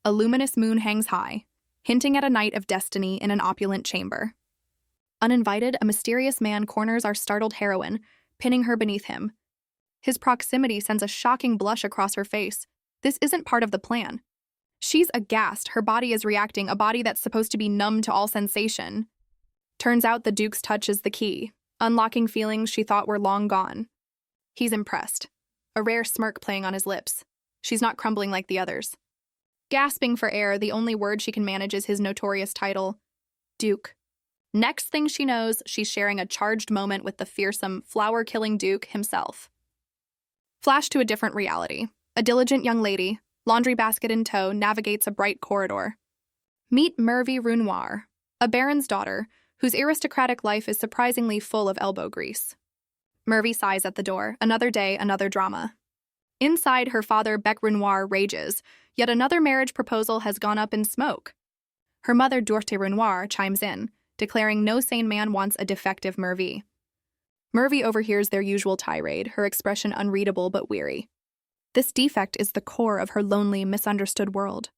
A luminous moon hangs high, hinting at a night of destiny in an opulent chamber. Uninvited, a mysterious man corners our startled heroine, pinning her beneath him. His proximity sends a shocking blush across her face. This isn't part of the plan. She's aghast. Her body is reacting, a body that's supposed to be numb to all sensation. Turns out the Duke's touch is the key, unlocking feelings she thought were long gone. He's impressed, a rare smirk playing on his lips. She's not crumbling like the others. Gasping for air, the only word she can manage is his notorious title, Duke. Next thing she knows, she's sharing a charged moment with the fearsome, flower-killing Duke himself. Flash to a different reality. A diligent young lady, laundry basket in tow, navigates a bright corridor. Meet Murvy Renoir, a baron's daughter, whose aristocratic life is surprisingly full of elbow grease. Murvy sighs at the door. Another day, another drama. Inside, her father, Bec Renoir, rages. Yet another marriage proposal has gone up in smoke. Her mother, Dorte Renoir, chimes in, declaring no sane man wants a defective Murvy. Murvy overhears their usual tirade, her expression unreadable but weary. This defect is the core of her lonely, misunderstood world.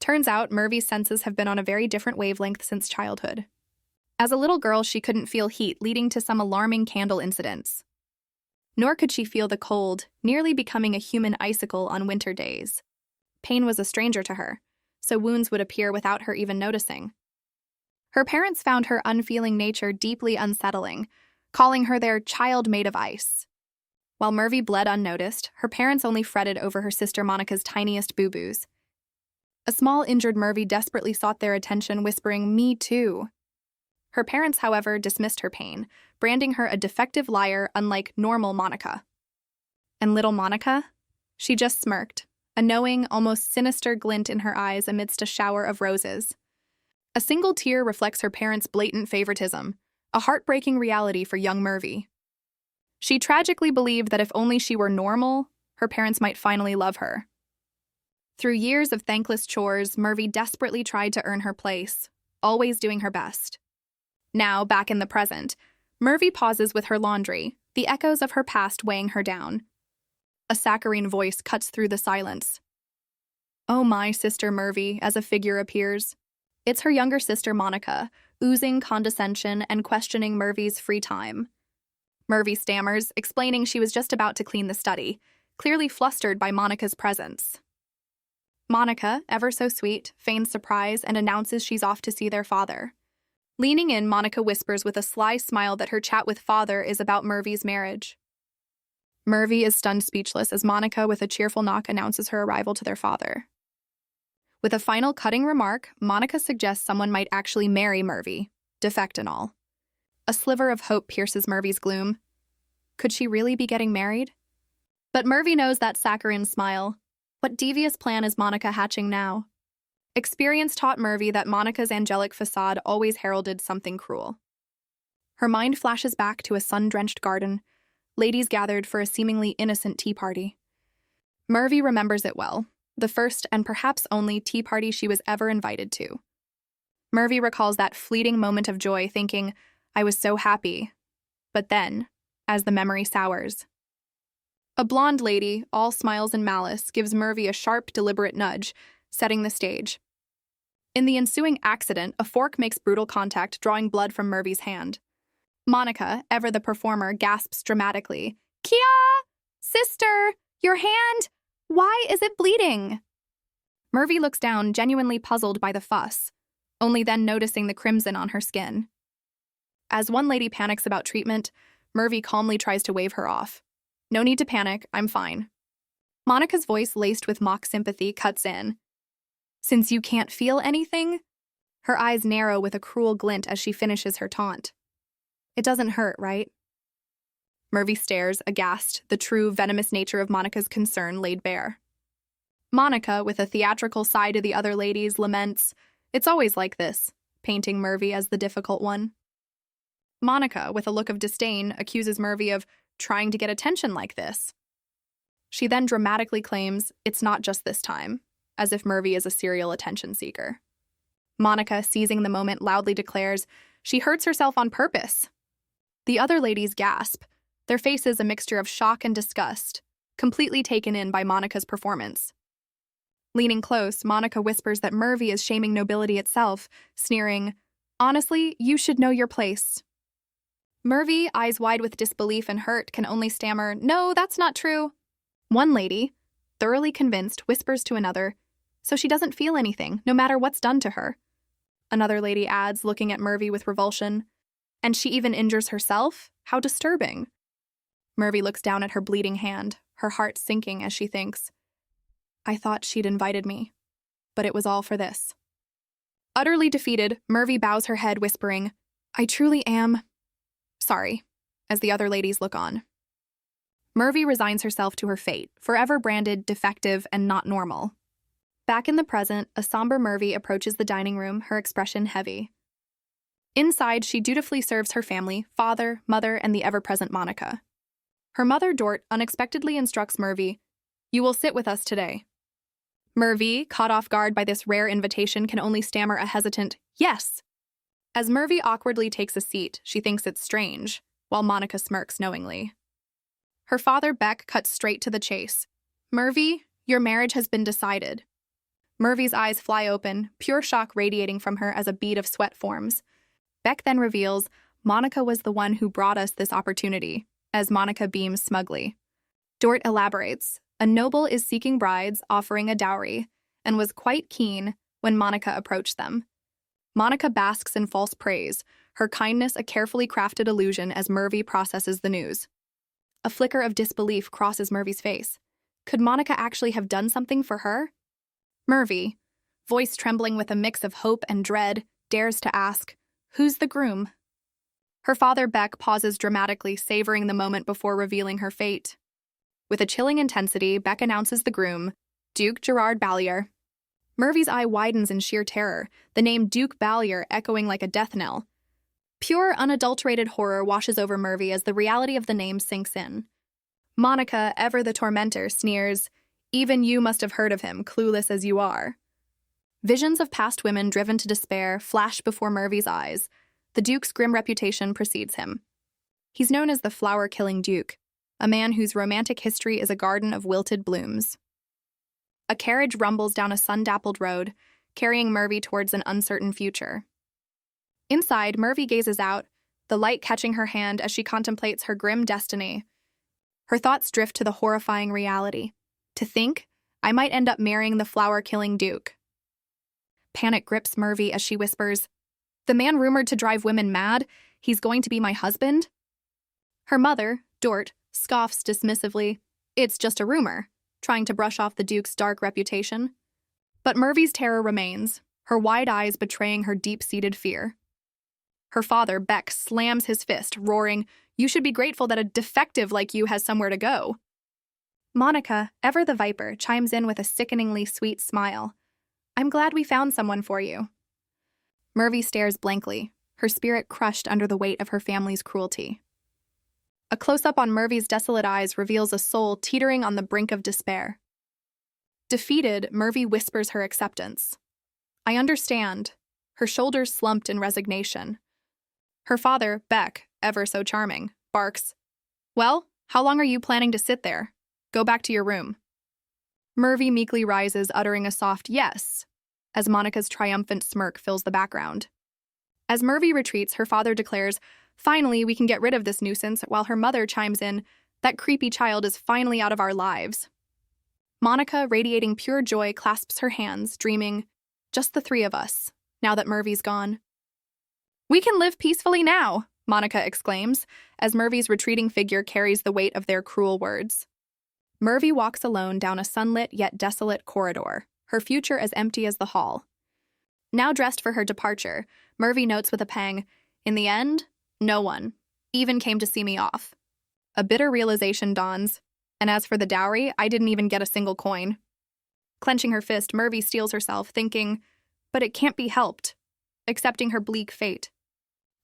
Turns out, Murvy's senses have been on a very different wavelength since childhood. As a little girl, she couldn't feel heat, leading to some alarming candle incidents. Nor could she feel the cold, nearly becoming a human icicle on winter days. Pain was a stranger to her, so wounds would appear without her even noticing. Her parents found her unfeeling nature deeply unsettling, calling her their child made of ice. While Murvy bled unnoticed, her parents only fretted over her sister Monica's tiniest boo-boos. A small injured Murvy desperately sought their attention, whispering, "Me too." Her parents, however, dismissed her pain, branding her a defective liar unlike normal Monica. And little Monica? She just smirked, a knowing, almost sinister glint in her eyes amidst a shower of roses. A single tear reflects her parents' blatant favoritism, a heartbreaking reality for young Murvy. She tragically believed that if only she were normal, her parents might finally love her. Through years of thankless chores, Murvy desperately tried to earn her place, always doing her best. Now, back in the present, Murvy pauses with her laundry, the echoes of her past weighing her down. A saccharine voice cuts through the silence. "Oh my, Sister Murvy," as a figure appears. It's her younger sister Monica, oozing condescension and questioning Murvy's free time. Murvy stammers, explaining she was just about to clean the study, clearly flustered by Monica's presence. Monica, ever so sweet, feigns surprise and announces she's off to see their father. Leaning in, Monica whispers with a sly smile that her chat with father is about Murvy's marriage. Murvy is stunned speechless as Monica, with a cheerful knock, announces her arrival to their father. With a final cutting remark, Monica suggests someone might actually marry Murvy, defect and all. A sliver of hope pierces Murvy's gloom. Could she really be getting married? But Murvy knows that saccharine smile. What devious plan is Monica hatching now? Experience taught Murvy that Monica's angelic facade always heralded something cruel. Her mind flashes back to a sun-drenched garden, ladies gathered for a seemingly innocent tea party. Murvy remembers it well, the first and perhaps only tea party she was ever invited to. Murvy recalls that fleeting moment of joy, thinking, "I was so happy." But then, as the memory sours, a blonde lady, all smiles and malice, gives Murvy a sharp, deliberate nudge, setting the stage. In the ensuing accident, a fork makes brutal contact, drawing blood from Murvy's hand. Monica, ever the performer, gasps dramatically, "Kia! Sister! Your hand! Why is it bleeding?" Murvy looks down, genuinely puzzled by the fuss, only then noticing the crimson on her skin. As one lady panics about treatment, Murvy calmly tries to wave her off. "No need to panic, I'm fine." Monica's voice, laced with mock sympathy, cuts in. "Since you can't feel anything?" Her eyes narrow with a cruel glint as she finishes her taunt. "It doesn't hurt, right?" Murvy stares, aghast, the true, venomous nature of Monica's concern laid bare. Monica, with a theatrical sigh to the other ladies, laments, "It's always like this," painting Murvy as the difficult one. Monica, with a look of disdain, accuses Murvy of trying to get attention like this. She then dramatically claims, "It's not just this time," as if Murvy is a serial attention seeker. Monica, seizing the moment, loudly declares, "She hurts herself on purpose." The other ladies gasp, their faces a mixture of shock and disgust, completely taken in by Monica's performance. Leaning close, Monica whispers that Murvy is shaming nobility itself, sneering, "Honestly, you should know your place." Murvy, eyes wide with disbelief and hurt, can only stammer, "No, that's not true." One lady, thoroughly convinced, whispers to another, "So she doesn't feel anything, no matter what's done to her." Another lady adds, looking at Murvy with revulsion, "And she even injures herself? How disturbing." Murvy looks down at her bleeding hand, her heart sinking as she thinks, "I thought she'd invited me, but it was all for this." Utterly defeated, Murvy bows her head, whispering, "I truly am sorry," as the other ladies look on. Murvy resigns herself to her fate, forever branded defective and not normal. Back in the present, a somber Murvy approaches the dining room, her expression heavy. Inside, she dutifully serves her family, father, mother, and the ever-present Monica. Her mother, Dort, unexpectedly instructs Murvy, "You will sit with us today." Murvy, caught off guard by this rare invitation, can only stammer a hesitant, "Yes." As Murvy awkwardly takes a seat, she thinks it's strange, while Monica smirks knowingly. Her father, Beck, cuts straight to the chase. "Murvy, your marriage has been decided." Murvy's eyes fly open, pure shock radiating from her as a bead of sweat forms. Beck then reveals, "Monica was the one who brought us this opportunity," as Monica beams smugly. Dort elaborates, "A noble is seeking brides, offering a dowry, and was quite keen when Monica approached them." Monica basks in false praise, her kindness a carefully crafted illusion as Murvy processes the news. A flicker of disbelief crosses Murvy's face. Could Monica actually have done something for her? Murvy, voice trembling with a mix of hope and dread, dares to ask, "Who's the groom?" Her father, Beck, pauses dramatically, savoring the moment before revealing her fate. With a chilling intensity, Beck announces the groom, Duke Gerard Balier. Murvy's eye widens in sheer terror, the name Duke Balier echoing like a death knell. Pure, unadulterated horror washes over Murvy as the reality of the name sinks in. Monica, ever the tormentor, sneers, "Even you must have heard of him, clueless as you are." Visions of past women driven to despair flash before Murvy's eyes. The Duke's grim reputation precedes him. He's known as the flower-killing Duke, a man whose romantic history is a garden of wilted blooms. A carriage rumbles down a sun-dappled road, carrying Murvy towards an uncertain future. Inside, Murvy gazes out, the light catching her hand as she contemplates her grim destiny. Her thoughts drift to the horrifying reality. To think, I might end up marrying the flower-killing Duke. Panic grips Murvy as she whispers, "The man rumored to drive women mad, he's going to be my husband?" Her mother, Dort, scoffs dismissively, "It's just a rumor," trying to brush off the Duke's dark reputation. But Murvy's terror remains, her wide eyes betraying her deep-seated fear. Her father, Beck, slams his fist, roaring, "You should be grateful that a defective like you has somewhere to go." Monica, ever the viper, chimes in with a sickeningly sweet smile. "I'm glad we found someone for you." Murvy stares blankly, her spirit crushed under the weight of her family's cruelty. A close-up on Murvy's desolate eyes reveals a soul teetering on the brink of despair. Defeated, Murvy whispers her acceptance. "I understand," her shoulders slumped in resignation. Her father, Beck, ever so charming, barks, "Well, how long are you planning to sit there? Go back to your room." Murvy meekly rises, uttering a soft yes, as Monica's triumphant smirk fills the background. As Murvy retreats, her father declares, "Finally, we can get rid of this nuisance," while her mother chimes in, "That creepy child is finally out of our lives." Monica, radiating pure joy, clasps her hands, dreaming, "Just the three of us, now that Murvy's gone." "We can live peacefully now," Monica exclaims, as Murvy's retreating figure carries the weight of their cruel words. Murvy walks alone down a sunlit yet desolate corridor, her future as empty as the hall. Now dressed for her departure, Murvy notes with a pang, "In the end, no one even came to see me off." A bitter realization dawns, and as for the dowry, I didn't even get a single coin. Clenching her fist, Murvy steels herself, thinking, but it can't be helped, accepting her bleak fate.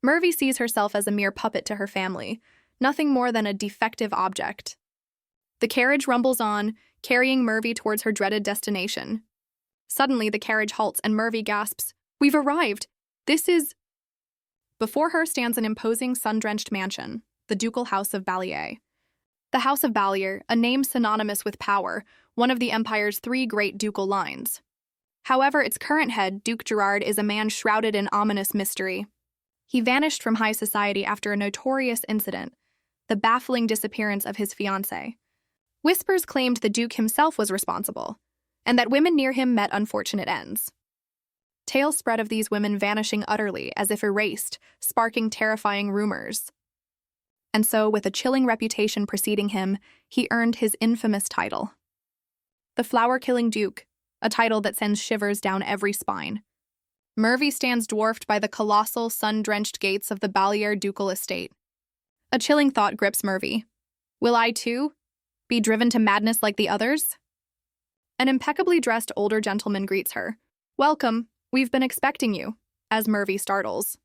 Murvy sees herself as a mere puppet to her family, nothing more than a defective object. The carriage rumbles on, carrying Murvy towards her dreaded destination. Suddenly, the carriage halts and Murvy gasps, "We've arrived! This is—" Before her stands an imposing sun-drenched mansion, the ducal house of Balier. The House of Balier, a name synonymous with power, one of the empire's three great ducal lines. However, its current head, Duke Gerard, is a man shrouded in ominous mystery. He vanished from high society after a notorious incident, the baffling disappearance of his fiancée. Whispers claimed the Duke himself was responsible, and that women near him met unfortunate ends. Tales spread of these women vanishing utterly, as if erased, sparking terrifying rumors. And so, with a chilling reputation preceding him, he earned his infamous title. The Flower-Killing Duke, a title that sends shivers down every spine. Murvy stands dwarfed by the colossal, sun-drenched gates of the Balier ducal estate. A chilling thought grips Murvy. Will I, too, be driven to madness like the others? An impeccably dressed older gentleman greets her. Welcome, we've been expecting you, as Murvy startles.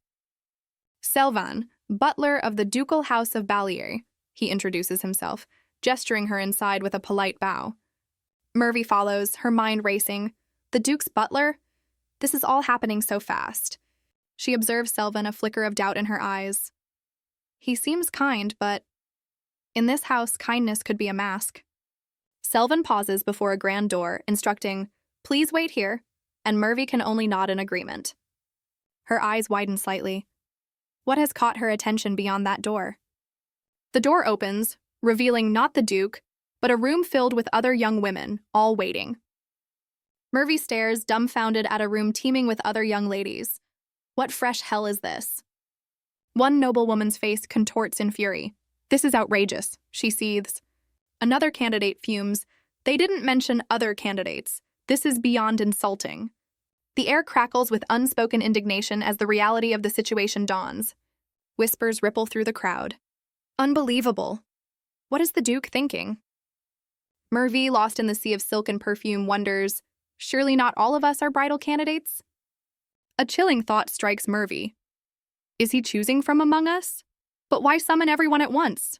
Selvan, butler of the ducal house of Balier, he introduces himself, gesturing her inside with a polite bow. Murvy follows, her mind racing. The Duke's butler? This is all happening so fast. She observes Selvan, a flicker of doubt in her eyes. He seems kind, but in this house, kindness could be a mask. Selvan pauses before a grand door, instructing, "Please wait here," and Murvy can only nod in agreement. Her eyes widen slightly. What has caught her attention beyond that door? The door opens, revealing not the Duke, but a room filled with other young women, all waiting. Murvy stares, dumbfounded, at a room teeming with other young ladies. What fresh hell is this? One noblewoman's face contorts in fury. This is outrageous, she seethes. Another candidate fumes. They didn't mention other candidates. This is beyond insulting. The air crackles with unspoken indignation as the reality of the situation dawns. Whispers ripple through the crowd. Unbelievable. What is the Duke thinking? Murvy, lost in the sea of silk and perfume, wonders, surely not all of us are bridal candidates? A chilling thought strikes Murvy. Is he choosing from among us? But why summon everyone at once?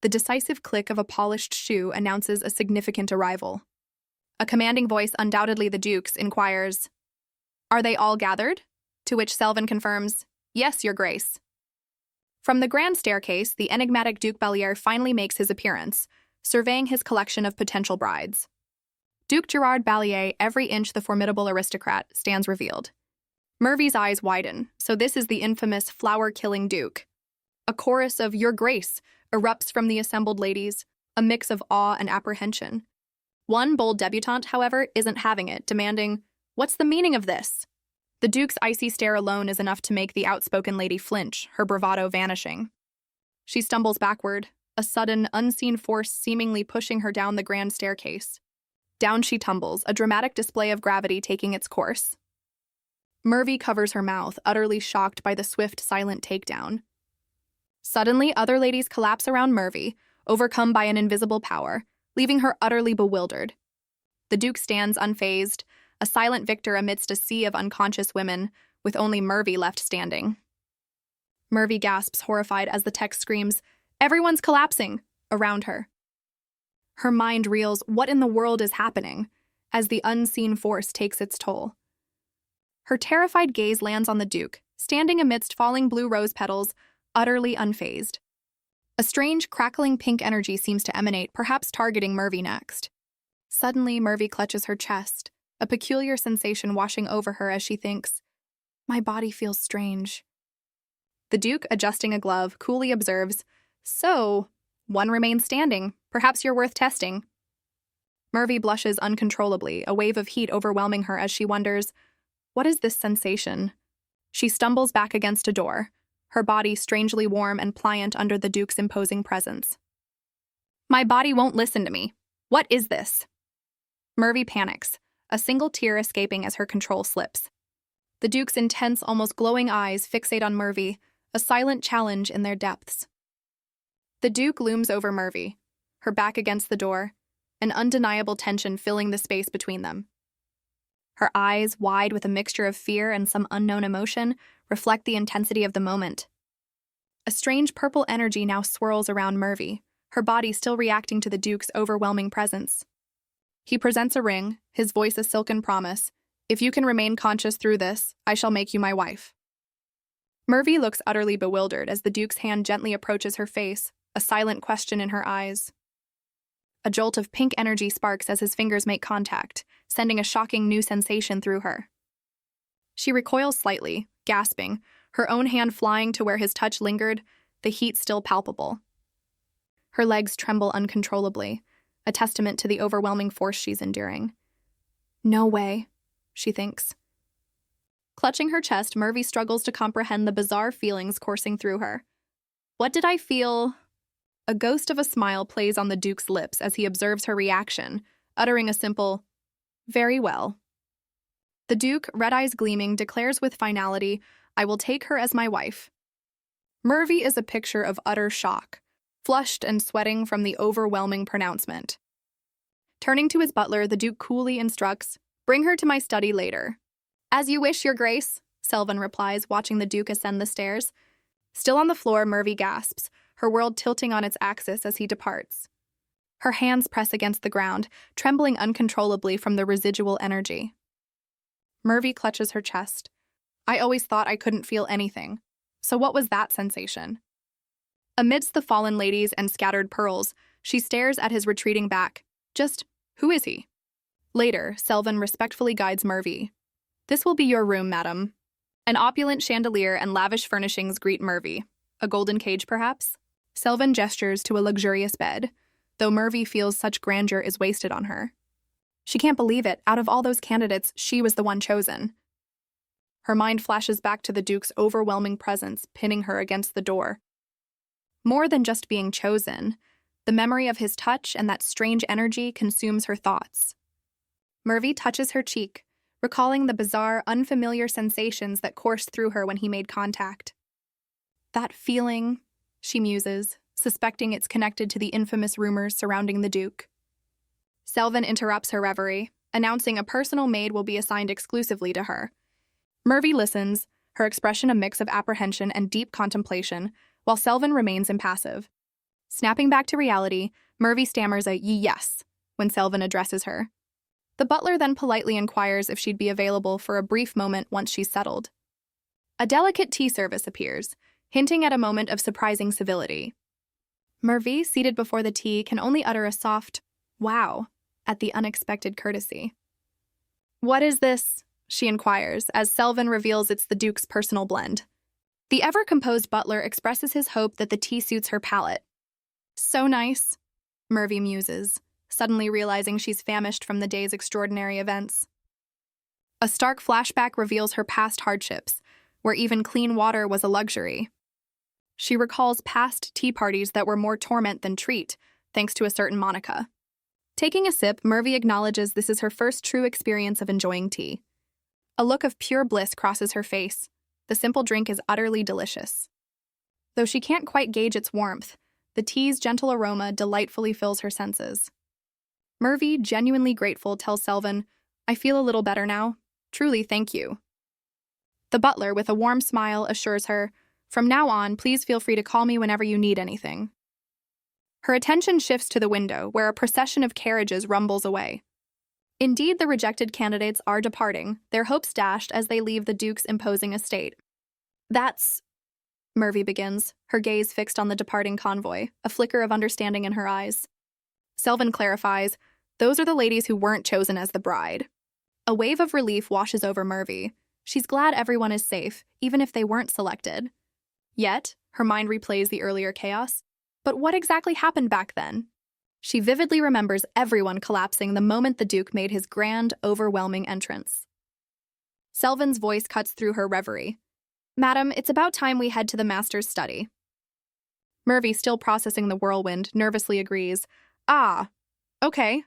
The decisive click of a polished shoe announces a significant arrival. A commanding voice, undoubtedly the Duke's, inquires, "Are they all gathered?" To which Selvan confirms, "Yes, Your Grace." From the grand staircase, the enigmatic Duke Balier finally makes his appearance, surveying his collection of potential brides. Duke Gerard Balier, every inch the formidable aristocrat, stands revealed. Murvy's eyes widen, so this is the infamous flower-killing Duke. A chorus of "Your Grace" erupts from the assembled ladies, a mix of awe and apprehension. One bold debutante, however, isn't having it, demanding, "What's the meaning of this?" The Duke's icy stare alone is enough to make the outspoken lady flinch, her bravado vanishing. She stumbles backward, a sudden, unseen force seemingly pushing her down the grand staircase. Down she tumbles, a dramatic display of gravity taking its course. Murvy covers her mouth, utterly shocked by the swift, silent takedown. Suddenly, other ladies collapse around Murvy, overcome by an invisible power, leaving her utterly bewildered. The Duke stands unfazed, a silent victor amidst a sea of unconscious women, with only Murvy left standing. Murvy gasps, horrified, as the text screams, "Everyone's collapsing!" around her. Her mind reels, what in the world is happening, as the unseen force takes its toll. Her terrified gaze lands on the Duke, standing amidst falling blue rose petals, utterly unfazed. A strange, crackling pink energy seems to emanate, perhaps targeting Murvy next. Suddenly, Murvy clutches her chest, a peculiar sensation washing over her as she thinks, "My body feels strange." The Duke, adjusting a glove, coolly observes, "So, one remains standing. Perhaps you're worth testing." Murvy blushes uncontrollably, a wave of heat overwhelming her as she wonders, what is this sensation? She stumbles back against a door, her body strangely warm and pliant under the Duke's imposing presence. "My body won't listen to me. What is this?" Murvy panics, a single tear escaping as her control slips. The Duke's intense, almost glowing eyes fixate on Murvy, a silent challenge in their depths. The Duke looms over Murvy, her back against the door, an undeniable tension filling the space between them. Her eyes, wide with a mixture of fear and some unknown emotion, reflect the intensity of the moment. A strange purple energy now swirls around Murvy, her body still reacting to the Duke's overwhelming presence. He presents a ring, his voice a silken promise. "If you can remain conscious through this, I shall make you my wife." Murvy looks utterly bewildered as the Duke's hand gently approaches her face, a silent question in her eyes. A jolt of pink energy sparks as his fingers make contact, sending a shocking new sensation through her. She recoils slightly, gasping, her own hand flying to where his touch lingered, the heat still palpable. Her legs tremble uncontrollably, a testament to the overwhelming force she's enduring. No way, she thinks. Clutching her chest, Murvy struggles to comprehend the bizarre feelings coursing through her. What did I feel? A ghost of a smile plays on the Duke's lips as he observes her reaction, uttering a simple, "Very well." The Duke, red eyes gleaming, declares with finality, "I will take her as my wife." Murvy is a picture of utter shock, flushed and sweating from the overwhelming pronouncement. Turning to his butler, the Duke coolly instructs, "Bring her to my study later." "As you wish, Your Grace," Selvin replies, watching the Duke ascend the stairs. Still on the floor, Murvy gasps, her world tilting on its axis as he departs. Her hands press against the ground, trembling uncontrollably from the residual energy. Murvy clutches her chest. I always thought I couldn't feel anything. So what was that sensation? Amidst the fallen ladies and scattered pearls, she stares at his retreating back. Just, who is he? Later, Selvin respectfully guides Murvy. "This will be your room, madam." An opulent chandelier and lavish furnishings greet Murvy. A golden cage, perhaps? Selvin gestures to a luxurious bed, though Murvy feels such grandeur is wasted on her. She can't believe it. Out of all those candidates, she was the one chosen. Her mind flashes back to the Duke's overwhelming presence, pinning her against the door. More than just being chosen, the memory of his touch and that strange energy consumes her thoughts. Murvy touches her cheek, recalling the bizarre, unfamiliar sensations that coursed through her when he made contact. That feeling, she muses, suspecting it's connected to the infamous rumors surrounding the Duke. Selvin interrupts her reverie, announcing a personal maid will be assigned exclusively to her. Murvy listens, her expression a mix of apprehension and deep contemplation, while Selvin remains impassive. Snapping back to reality, Murvy stammers a yes when Selvin addresses her. The butler then politely inquires if she'd be available for a brief moment once she's settled. A delicate tea service appears, hinting at a moment of surprising civility. Murvy, seated before the tea, can only utter a soft, "Wow," at the unexpected courtesy. "What is this?" she inquires, as Selvin reveals it's the Duke's personal blend. The ever-composed butler expresses his hope that the tea suits her palate. "So nice," Murvy muses, suddenly realizing she's famished from the day's extraordinary events. A stark flashback reveals her past hardships, where even clean water was a luxury. She recalls past tea parties that were more torment than treat, thanks to a certain Monica. Taking a sip, Murvy acknowledges this is her first true experience of enjoying tea. A look of pure bliss crosses her face. The simple drink is utterly delicious. Though she can't quite gauge its warmth, the tea's gentle aroma delightfully fills her senses. Murvy, genuinely grateful, tells Selvin, "I feel a little better now. Truly, thank you." The butler, with a warm smile, assures her, "From now on, please feel free to call me whenever you need anything." Her attention shifts to the window, where a procession of carriages rumbles away. Indeed, the rejected candidates are departing, their hopes dashed as they leave the Duke's imposing estate. "That's..." Murvy begins, her gaze fixed on the departing convoy, a flicker of understanding in her eyes. Selvin clarifies, "Those are the ladies who weren't chosen as the bride." A wave of relief washes over Murvy. She's glad everyone is safe, even if they weren't selected. Yet, her mind replays the earlier chaos. But what exactly happened back then? She vividly remembers everyone collapsing the moment the Duke made his grand, overwhelming entrance. Selvin's voice cuts through her reverie. "Madam, it's about time we head to the master's study." Murvy, still processing the whirlwind, nervously agrees. "Ah, okay."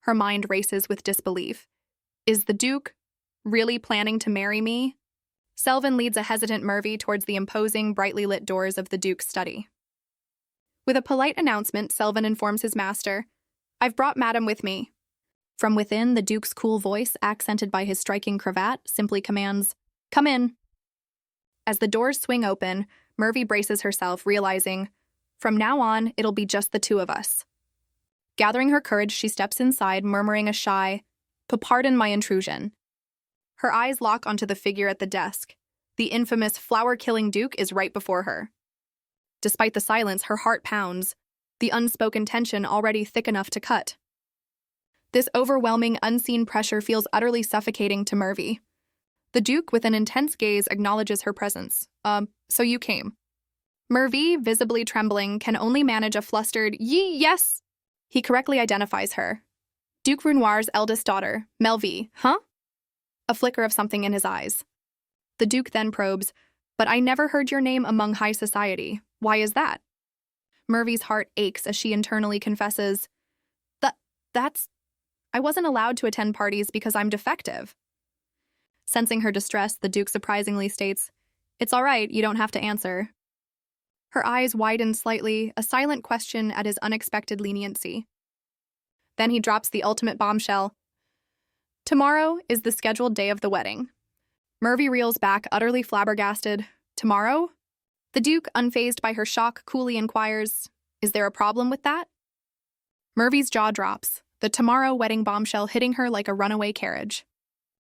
Her mind races with disbelief. Is the Duke really planning to marry me? Selvin leads a hesitant Murvy towards the imposing, brightly lit doors of the Duke's study. With a polite announcement, Selvin informs his master, "I've brought Madam with me." From within, the Duke's cool voice, accented by his striking cravat, simply commands, "Come in." As the doors swing open, Murvy braces herself, realizing, from now on, it'll be just the two of us. Gathering her courage, she steps inside, murmuring a shy, "Pardon my intrusion." Her eyes lock onto the figure at the desk. The infamous flower-killing Duke is right before her. Despite the silence, her heart pounds, the unspoken tension already thick enough to cut. This overwhelming, unseen pressure feels utterly suffocating to Murvy. The Duke, with an intense gaze, acknowledges her presence. So you came. Murvy, visibly trembling, can only manage a flustered, yes. He correctly identifies her. Duke Renoir's eldest daughter, Melvy, huh? A flicker of something in his eyes. The Duke then probes, but I never heard your name among high society. Why is that? Murvy's heart aches as she internally confesses, I wasn't allowed to attend parties because I'm defective. Sensing her distress, the Duke surprisingly states, It's all right, you don't have to answer. Her eyes widen slightly, a silent question at his unexpected leniency. Then he drops the ultimate bombshell. Tomorrow is the scheduled day of the wedding. Murvy reels back, utterly flabbergasted. Tomorrow? The Duke, unfazed by her shock, coolly inquires, Is there a problem with that? Murvy's jaw drops, the tomorrow wedding bombshell hitting her like a runaway carriage.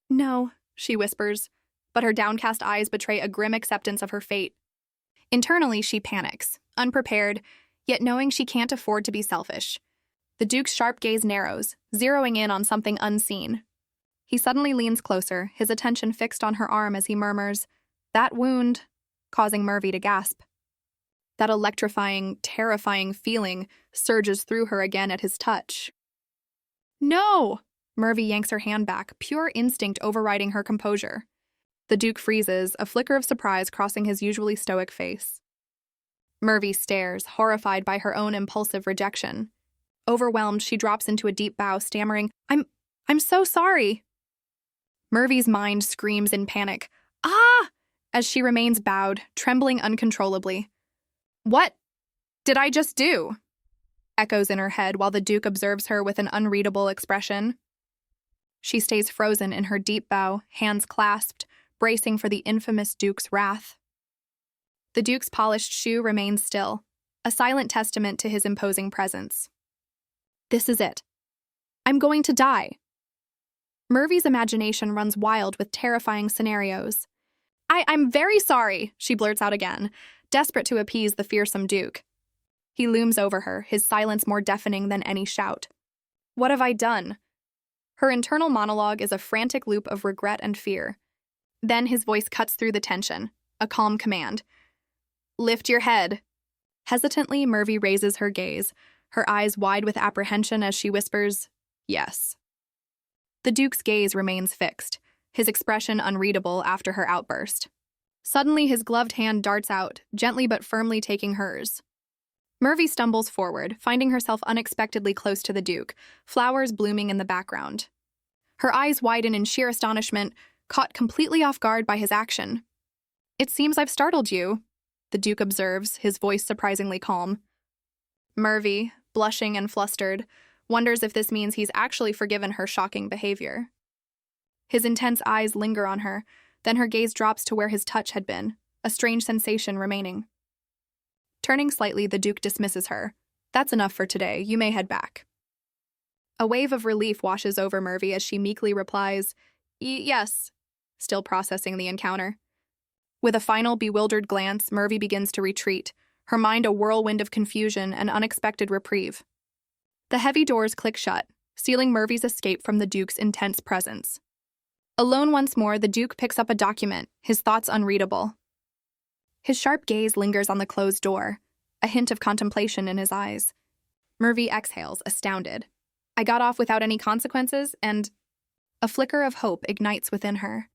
No, she whispers, but her downcast eyes betray a grim acceptance of her fate. Internally, she panics, unprepared, yet knowing she can't afford to be selfish. The Duke's sharp gaze narrows, zeroing in on something unseen. He suddenly leans closer, his attention fixed on her arm as he murmurs, That wound, causing Murvy to gasp. That electrifying, terrifying feeling surges through her again at his touch. No! Murvy yanks her hand back, pure instinct overriding her composure. The Duke freezes, a flicker of surprise crossing his usually stoic face. Murvy stares, horrified by her own impulsive rejection. Overwhelmed, she drops into a deep bow, stammering, I'm so sorry. Murvy's mind screams in panic, Ah! As she remains bowed, trembling uncontrollably. What did I just do? Echoes in her head while the Duke observes her with an unreadable expression. She stays frozen in her deep bow, hands clasped, bracing for the infamous Duke's wrath. The Duke's polished shoe remains still, a silent testament to his imposing presence. This is it. I'm going to die. Murvy's imagination runs wild with terrifying scenarios. I'm very sorry, she blurts out again, desperate to appease the fearsome Duke. He looms over her, his silence more deafening than any shout. What have I done? Her internal monologue is a frantic loop of regret and fear. Then his voice cuts through the tension, a calm command. Lift your head. Hesitantly, Murvy raises her gaze, her eyes wide with apprehension as she whispers, Yes. The Duke's gaze remains fixed, his expression unreadable after her outburst. Suddenly, his gloved hand darts out, gently but firmly taking hers. Murvy stumbles forward, finding herself unexpectedly close to the Duke, flowers blooming in the background. Her eyes widen in sheer astonishment, caught completely off guard by his action. It seems I've startled you, the Duke observes, his voice surprisingly calm. Murvy, blushing and flustered, wonders if this means he's actually forgiven her shocking behavior. His intense eyes linger on her, then her gaze drops to where his touch had been, a strange sensation remaining. Turning slightly, the Duke dismisses her. That's enough for today, you may head back. A wave of relief washes over Murvy as she meekly replies, Yes, still processing the encounter. With a final bewildered glance, Murvy begins to retreat, her mind a whirlwind of confusion and unexpected reprieve. The heavy doors click shut, sealing Murvy's escape from the Duke's intense presence. Alone once more, the Duke picks up a document, his thoughts unreadable. His sharp gaze lingers on the closed door, a hint of contemplation in his eyes. Murvy exhales, astounded. I got off without any consequences, and a flicker of hope ignites within her.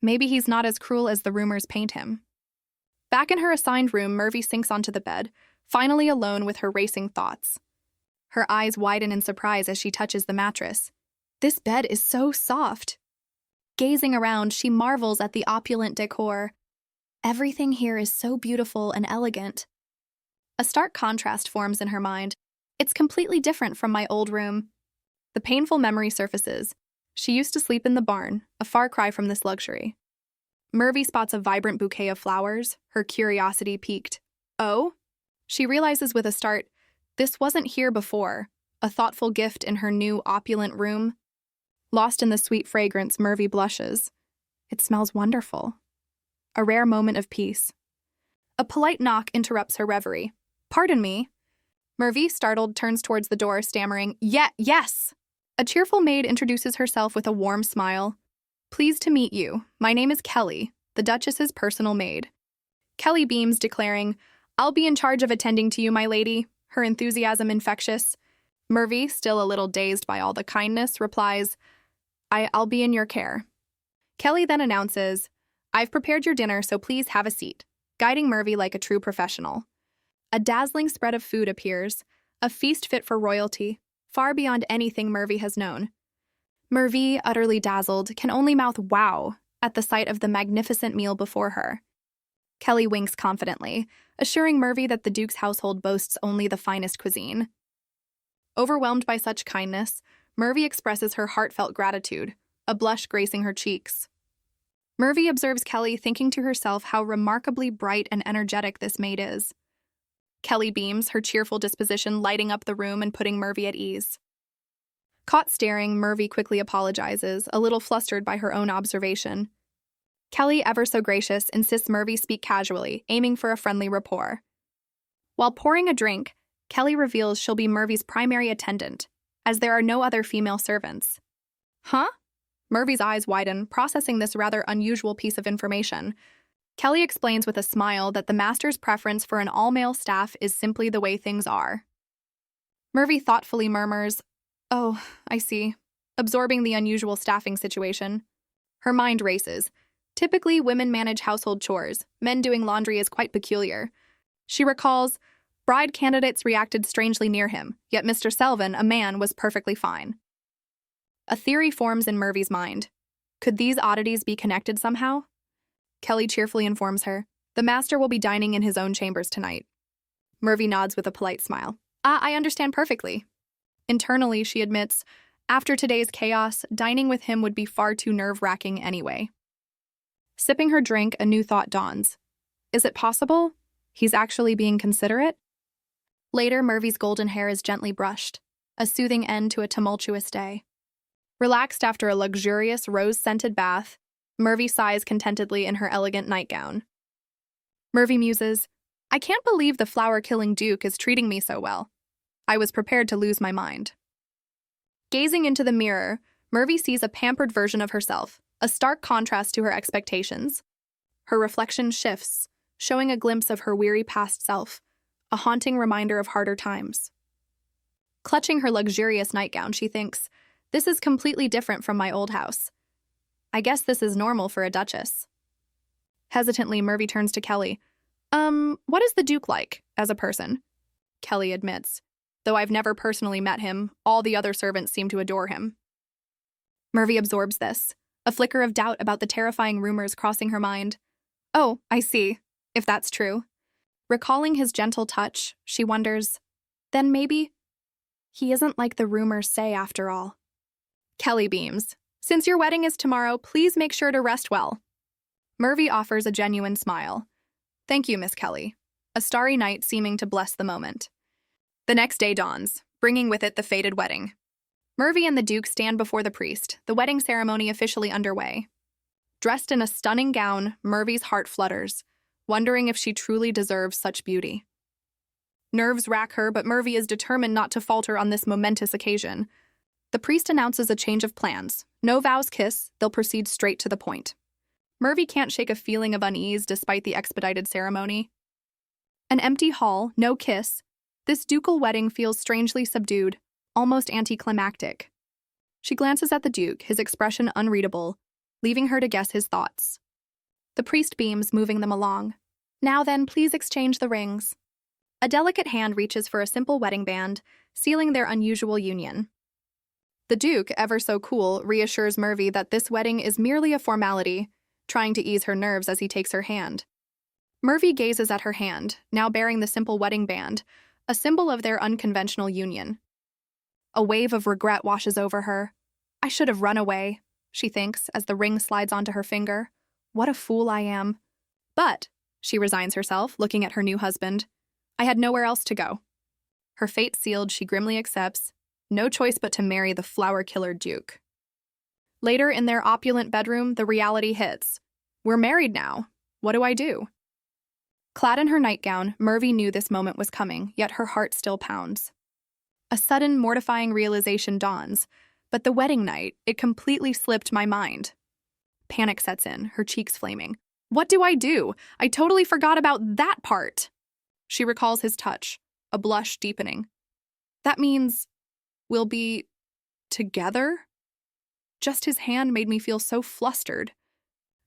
Maybe he's not as cruel as the rumors paint him. Back in her assigned room, Murvy sinks onto the bed, finally alone with her racing thoughts. Her eyes widen in surprise as she touches the mattress. This bed is so soft. Gazing around, she marvels at the opulent decor. Everything here is so beautiful and elegant. A stark contrast forms in her mind. It's completely different from my old room. The painful memory surfaces. She used to sleep in the barn, a far cry from this luxury. Murvy spots a vibrant bouquet of flowers, her curiosity piqued. Oh? She realizes with a start, this wasn't here before, a thoughtful gift in her new opulent room. Lost in the sweet fragrance, Murvy blushes. It smells wonderful. A rare moment of peace. A polite knock interrupts her reverie. "Pardon me." Murvy, startled, turns towards the door, stammering, Yes! A cheerful maid introduces herself with a warm smile. "Pleased to meet you. My name is Kelly, the Duchess's personal maid." Kelly beams, declaring, "I'll be in charge of attending to you, my lady," her enthusiasm infectious. Murvy, still a little dazed by all the kindness, replies, I'll be in your care." Kelly then announces, "I've prepared your dinner, so please have a seat," guiding Murvy like a true professional. A dazzling spread of food appears, a feast fit for royalty, far beyond anything Murvy has known. Murvy, utterly dazzled, can only mouth "wow" at the sight of the magnificent meal before her. Kelly winks confidently, assuring Murvy that the Duke's household boasts only the finest cuisine. Overwhelmed by such kindness, Murvy expresses her heartfelt gratitude, a blush gracing her cheeks. Murvy observes Kelly, thinking to herself how remarkably bright and energetic this maid is. Kelly beams, her cheerful disposition lighting up the room and putting Murvy at ease. Caught staring, Murvy quickly apologizes, a little flustered by her own observation. Kelly, ever so gracious, insists Murvy speak casually, aiming for a friendly rapport. While pouring a drink, Kelly reveals she'll be Murvy's primary attendant, as there are no other female servants. Huh? Murvy's eyes widen, processing this rather unusual piece of information. Kelly explains with a smile that the master's preference for an all-male staff is simply the way things are. Murvy thoughtfully murmurs, "Oh, I see," absorbing the unusual staffing situation. Her mind races. Typically, women manage household chores. Men doing laundry is quite peculiar. She recalls, bride candidates reacted strangely near him, yet Mr. Selvin, a man, was perfectly fine. A theory forms in Murvy's mind. Could these oddities be connected somehow? Kelly cheerfully informs her, "The master will be dining in his own chambers tonight." Murvy nods with a polite smile. I understand perfectly." Internally, she admits, after today's chaos, dining with him would be far too nerve-wracking anyway. Sipping her drink, a new thought dawns. Is it possible he's actually being considerate? Later, Murvy's golden hair is gently brushed, a soothing end to a tumultuous day. Relaxed after a luxurious rose-scented bath, Murvy sighs contentedly in her elegant nightgown. Murvy muses, "I can't believe the flower-killing Duke is treating me so well. I was prepared to lose my mind." Gazing into the mirror, Murvy sees a pampered version of herself, a stark contrast to her expectations. Her reflection shifts, showing a glimpse of her weary past self, a haunting reminder of harder times. Clutching her luxurious nightgown, she thinks, "This is completely different from my old house. I guess this is normal for a duchess." Hesitantly, Murvy turns to Kelly. What is the Duke like, as a person?" Kelly admits, "Though I've never personally met him, all the other servants seem to adore him." Murvy absorbs this, a flicker of doubt about the terrifying rumors crossing her mind. "Oh, I see, if that's true." Recalling his gentle touch, she wonders, then maybe he isn't like the rumors say after all. Kelly beams, "Since your wedding is tomorrow, please make sure to rest well." Murvy offers a genuine smile. "Thank you, Miss Kelly," a starry night seeming to bless the moment. The next day dawns, bringing with it the fated wedding. Murvy and the Duke stand before the priest, the wedding ceremony officially underway. Dressed in a stunning gown, Murvy's heart flutters, wondering if she truly deserves such beauty. Nerves rack her, but Murvy is determined not to falter on this momentous occasion. The priest announces a change of plans. No vows kiss, they'll proceed straight to the point. Murvy can't shake a feeling of unease despite the expedited ceremony. An empty hall, no kiss. This ducal wedding feels strangely subdued, almost anticlimactic. She glances at the Duke, his expression unreadable, leaving her to guess his thoughts. The priest beams, moving them along. "Now then, please exchange the rings." A delicate hand reaches for a simple wedding band, sealing their unusual union. The Duke, ever so cool, reassures Murvy that this wedding is merely a formality, trying to ease her nerves as he takes her hand. Murvy gazes at her hand, now bearing the simple wedding band, a symbol of their unconventional union. A wave of regret washes over her. "I should have run away," she thinks, as the ring slides onto her finger. "What a fool I am." But, she resigns herself, looking at her new husband, "I had nowhere else to go." Her fate sealed, she grimly accepts. No choice but to marry the flower-killer Duke. Later, in their opulent bedroom, the reality hits. "We're married now. What do I do?" Clad in her nightgown, Murvy knew this moment was coming, yet her heart still pounds. A sudden, mortifying realization dawns, but the wedding night, it completely slipped my mind. Panic sets in, her cheeks flaming. What do I do? I totally forgot about that part. She recalls his touch, a blush deepening. That means we'll be together? Just his hand made me feel so flustered.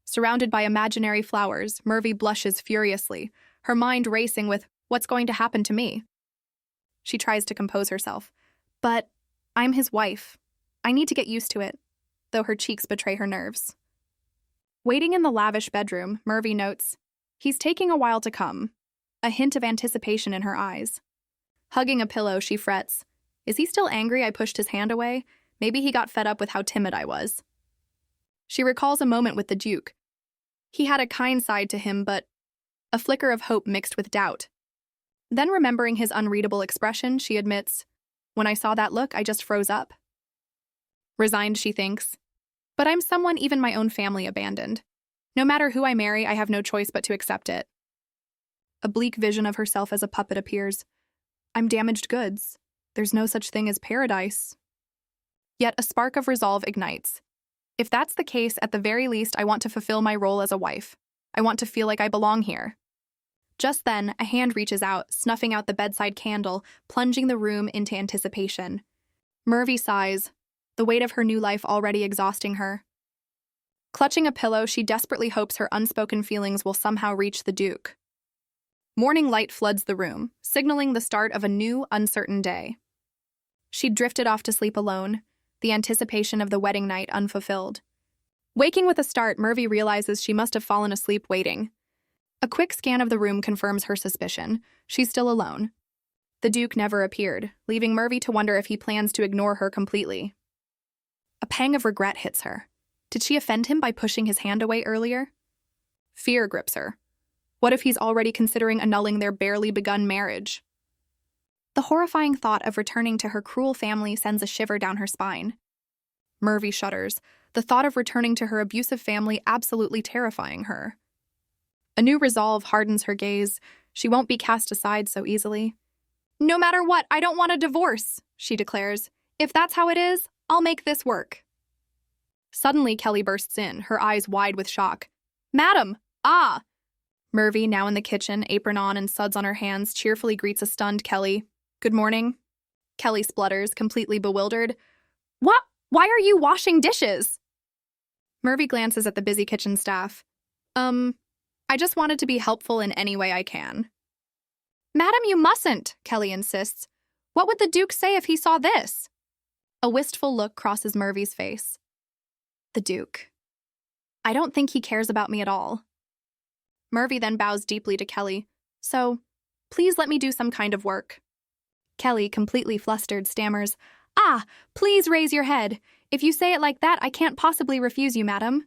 Surrounded by imaginary flowers, Murvy blushes furiously, her mind racing with what's going to happen to me. She tries to compose herself. But I'm his wife. I need to get used to it, though her cheeks betray her nerves. Waiting in the lavish bedroom, Murvy notes, he's taking a while to come, a hint of anticipation in her eyes. Hugging a pillow, she frets. Is he still angry I pushed his hand away? Maybe he got fed up with how timid I was. She recalls a moment with the Duke. He had a kind side to him, but a flicker of hope mixed with doubt. Then remembering his unreadable expression, she admits, when I saw that look, I just froze up. Resigned, she thinks. But I'm someone even my own family abandoned. No matter who I marry, I have no choice but to accept it. A bleak vision of herself as a puppet appears. I'm damaged goods. There's no such thing as paradise. Yet a spark of resolve ignites. If that's the case, at the very least, I want to fulfill my role as a wife. I want to feel like I belong here. Just then, a hand reaches out, snuffing out the bedside candle, plunging the room into anticipation. Murvy sighs, the weight of her new life already exhausting her. Clutching a pillow, she desperately hopes her unspoken feelings will somehow reach the Duke. Morning light floods the room, signaling the start of a new, uncertain day. She drifted off to sleep alone, the anticipation of the wedding night unfulfilled. Waking with a start, Murvy realizes she must have fallen asleep waiting. A quick scan of the room confirms her suspicion. She's still alone. The Duke never appeared, leaving Murvy to wonder if he plans to ignore her completely. A pang of regret hits her. Did she offend him by pushing his hand away earlier? Fear grips her. What if he's already considering annulling their barely begun marriage? The horrifying thought of returning to her cruel family sends a shiver down her spine. Murvy shudders, the thought of returning to her abusive family absolutely terrifying her. A new resolve hardens her gaze. She won't be cast aside so easily. No matter what, I don't want a divorce, she declares. If that's how it is, I'll make this work. Suddenly, Kelly bursts in, her eyes wide with shock. Madam! Ah! Murvy, now in the kitchen, apron on and suds on her hands, cheerfully greets a stunned Kelly. Good morning. Kelly splutters, completely bewildered. What? Why are you washing dishes? Murvy glances at the busy kitchen staff. I just wanted to be helpful in any way I can. Madam, you mustn't, Kelly insists. What would the Duke say if he saw this? A wistful look crosses Murvy's face. The Duke. I don't think he cares about me at all. Murvy then bows deeply to Kelly. So, please let me do some kind of work. Kelly, completely flustered, stammers, Ah, please raise your head. If you say it like that, I can't possibly refuse you, madam.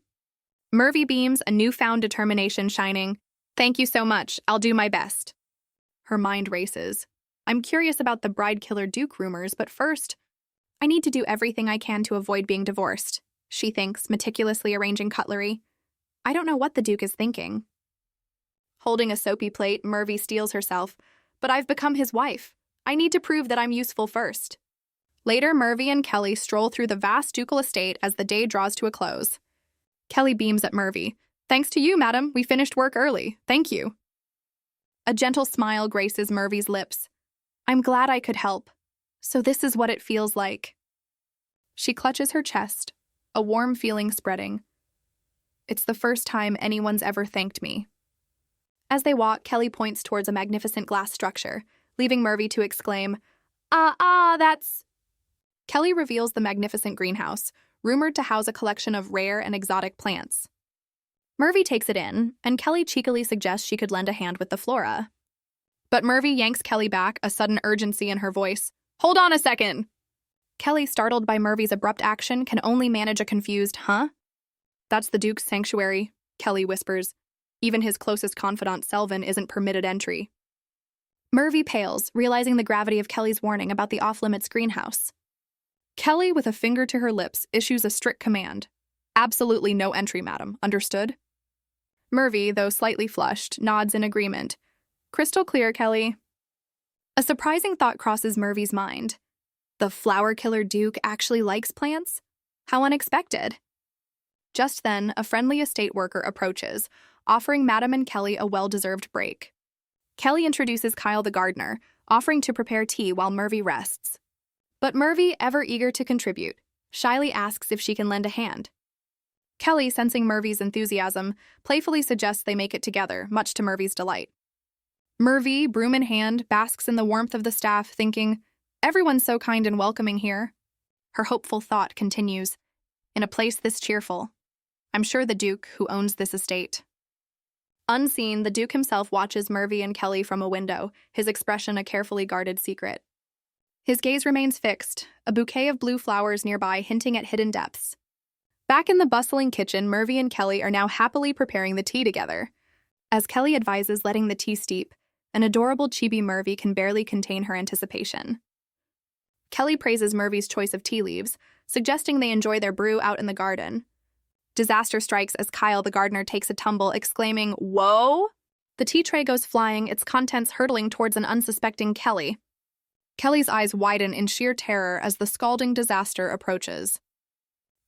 Murvy beams, a newfound determination shining. Thank you so much. I'll do my best. Her mind races. I'm curious about the bride-killer Duke rumors, but first, I need to do everything I can to avoid being divorced, she thinks, meticulously arranging cutlery. I don't know what the Duke is thinking. Holding a soapy plate, Murvy steels herself. But I've become his wife. I need to prove that I'm useful first. Later, Murvy and Kelly stroll through the vast ducal estate as the day draws to a close. Kelly beams at Murvy. Thanks to you, madam, we finished work early. Thank you. A gentle smile graces Murvy's lips. I'm glad I could help. So this is what it feels like. She clutches her chest, a warm feeling spreading. It's the first time anyone's ever thanked me. As they walk, Kelly points towards a magnificent glass structure, leaving Murvy to exclaim, that's... Kelly reveals the magnificent greenhouse, rumored to house a collection of rare and exotic plants. Murvy takes it in, and Kelly cheekily suggests she could lend a hand with the flora. But Murvy yanks Kelly back, a sudden urgency in her voice. Hold on a second! Kelly, startled by Murvy's abrupt action, can only manage a confused, huh? That's the Duke's sanctuary, Kelly whispers. Even his closest confidant, Selvin, isn't permitted entry. Murvy pales, realizing the gravity of Kelly's warning about the off-limits greenhouse. Kelly, with a finger to her lips, issues a strict command. Absolutely no entry, madam. Understood? Murvy, though slightly flushed, nods in agreement, Crystal clear, Kelly. A surprising thought crosses Murvy's mind. The flower killer Duke actually likes plants? How unexpected. Just then, a friendly estate worker approaches, offering Madam and Kelly a well-deserved break. Kelly introduces Kyle the gardener, offering to prepare tea while Murvy rests. But Murvy, ever eager to contribute, shyly asks if she can lend a hand. Kelly, sensing Murvy's enthusiasm, playfully suggests they make it together, much to Murvy's delight. Murvy, broom in hand, basks in the warmth of the staff, thinking, "Everyone's so kind and welcoming here." Her hopeful thought continues, "In a place this cheerful, I'm sure the Duke, who owns this estate." Unseen, the Duke himself watches Murvy and Kelly from a window, his expression a carefully guarded secret. His gaze remains fixed, a bouquet of blue flowers nearby hinting at hidden depths. Back in the bustling kitchen, Murvy and Kelly are now happily preparing the tea together. As Kelly advises letting the tea steep, an adorable chibi Murvy can barely contain her anticipation. Kelly praises Murvy's choice of tea leaves, suggesting they enjoy their brew out in the garden. Disaster strikes as Kyle the gardener takes a tumble, exclaiming, "Whoa!" The tea tray goes flying, its contents hurtling towards an unsuspecting Kelly. Kelly's eyes widen in sheer terror as the scalding disaster approaches.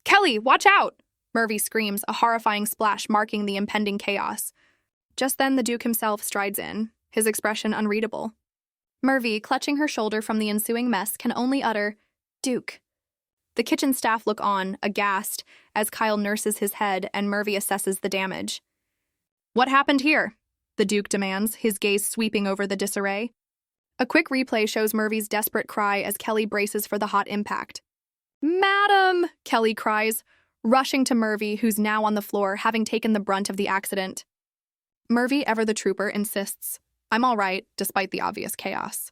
"Kelly, watch out!" Murvy screams, a horrifying splash marking the impending chaos. Just then, the Duke himself strides in, his expression unreadable. Murvy, clutching her shoulder from the ensuing mess, can only utter, "Duke." The kitchen staff look on, aghast, as Kyle nurses his head and Murvy assesses the damage. "What happened here?" the Duke demands, his gaze sweeping over the disarray. A quick replay shows Murvy's desperate cry as Kelly braces for the hot impact. "Madam!" Kelly cries, rushing to Murvy, who's now on the floor, having taken the brunt of the accident. Murvy, ever the trooper, insists, "I'm all right," despite the obvious chaos.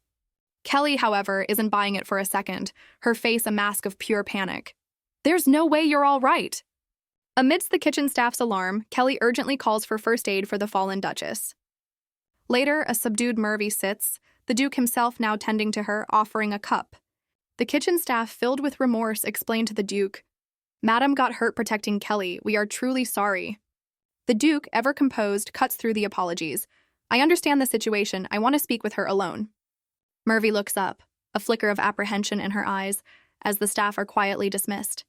Kelly, however, isn't buying it for a second, her face a mask of pure panic. "There's no way you're all right." Amidst the kitchen staff's alarm, Kelly urgently calls for first aid for the fallen Duchess. Later, a subdued Murvy sits, the Duke himself now tending to her, offering a cup. The kitchen staff, filled with remorse, explain to the Duke, "Madam got hurt protecting Kelly. We are truly sorry." The Duke, ever composed, cuts through the apologies. "I understand the situation. I want to speak with her alone." Murvy looks up, a flicker of apprehension in her eyes, as the staff are quietly dismissed.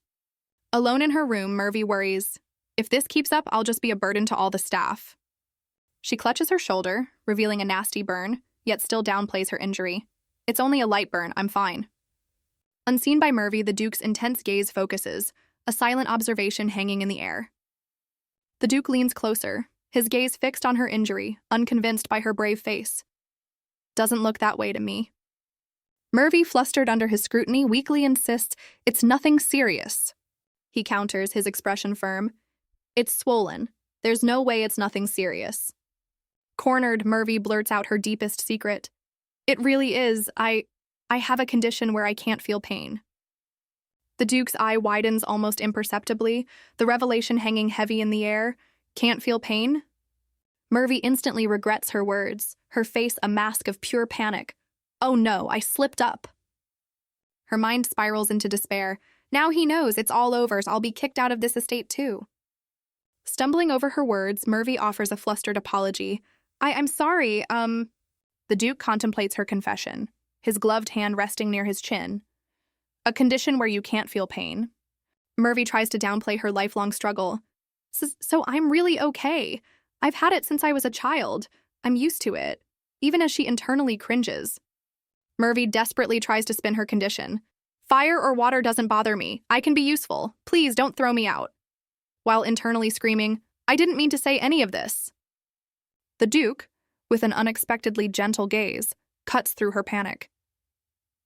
Alone in her room, Murvy worries, "If this keeps up, I'll just be a burden to all the staff." She clutches her shoulder, revealing a nasty burn, yet still downplays her injury. "It's only a light burn, I'm fine." Unseen by Murvy, the Duke's intense gaze focuses, a silent observation hanging in the air. The Duke leans closer, his gaze fixed on her injury, unconvinced by her brave face. "Doesn't look that way to me." Murvy, flustered under his scrutiny, weakly insists, "It's nothing serious." He counters, his expression firm. "It's swollen. There's no way it's nothing serious." Cornered, Murvy blurts out her deepest secret. "It really is. I have a condition where I can't feel pain." The Duke's eye widens almost imperceptibly, the revelation hanging heavy in the air. "Can't feel pain?" Murvy instantly regrets her words, her face a mask of pure panic. "Oh no, I slipped up." Her mind spirals into despair. Now he knows, it's all over, I'll be kicked out of this estate too. Stumbling over her words, Murvy offers a flustered apology. I'm sorry, The Duke contemplates her confession, his gloved hand resting near his chin. "A condition where you can't feel pain." Murvy tries to downplay her lifelong struggle. So I'm really okay. I've had it since I was a child. I'm used to it," even as she internally cringes. Murvy desperately tries to spin her condition. "Fire or water doesn't bother me. I can be useful. Please don't throw me out." While internally screaming, "I didn't mean to say any of this." The Duke, with an unexpectedly gentle gaze, cuts through her panic.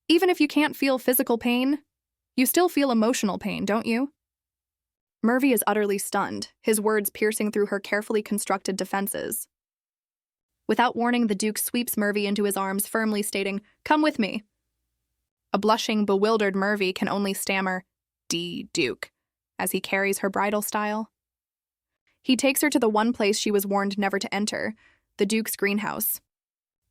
"Even if you can't feel physical pain, you still feel emotional pain, don't you?" Murvy is utterly stunned, his words piercing through her carefully constructed defenses. Without warning, the Duke sweeps Murvy into his arms, firmly stating, "Come with me." A blushing, bewildered Murvy can only stammer, Duke," as he carries her bridal style. He takes her to the one place she was warned never to enter, the Duke's greenhouse.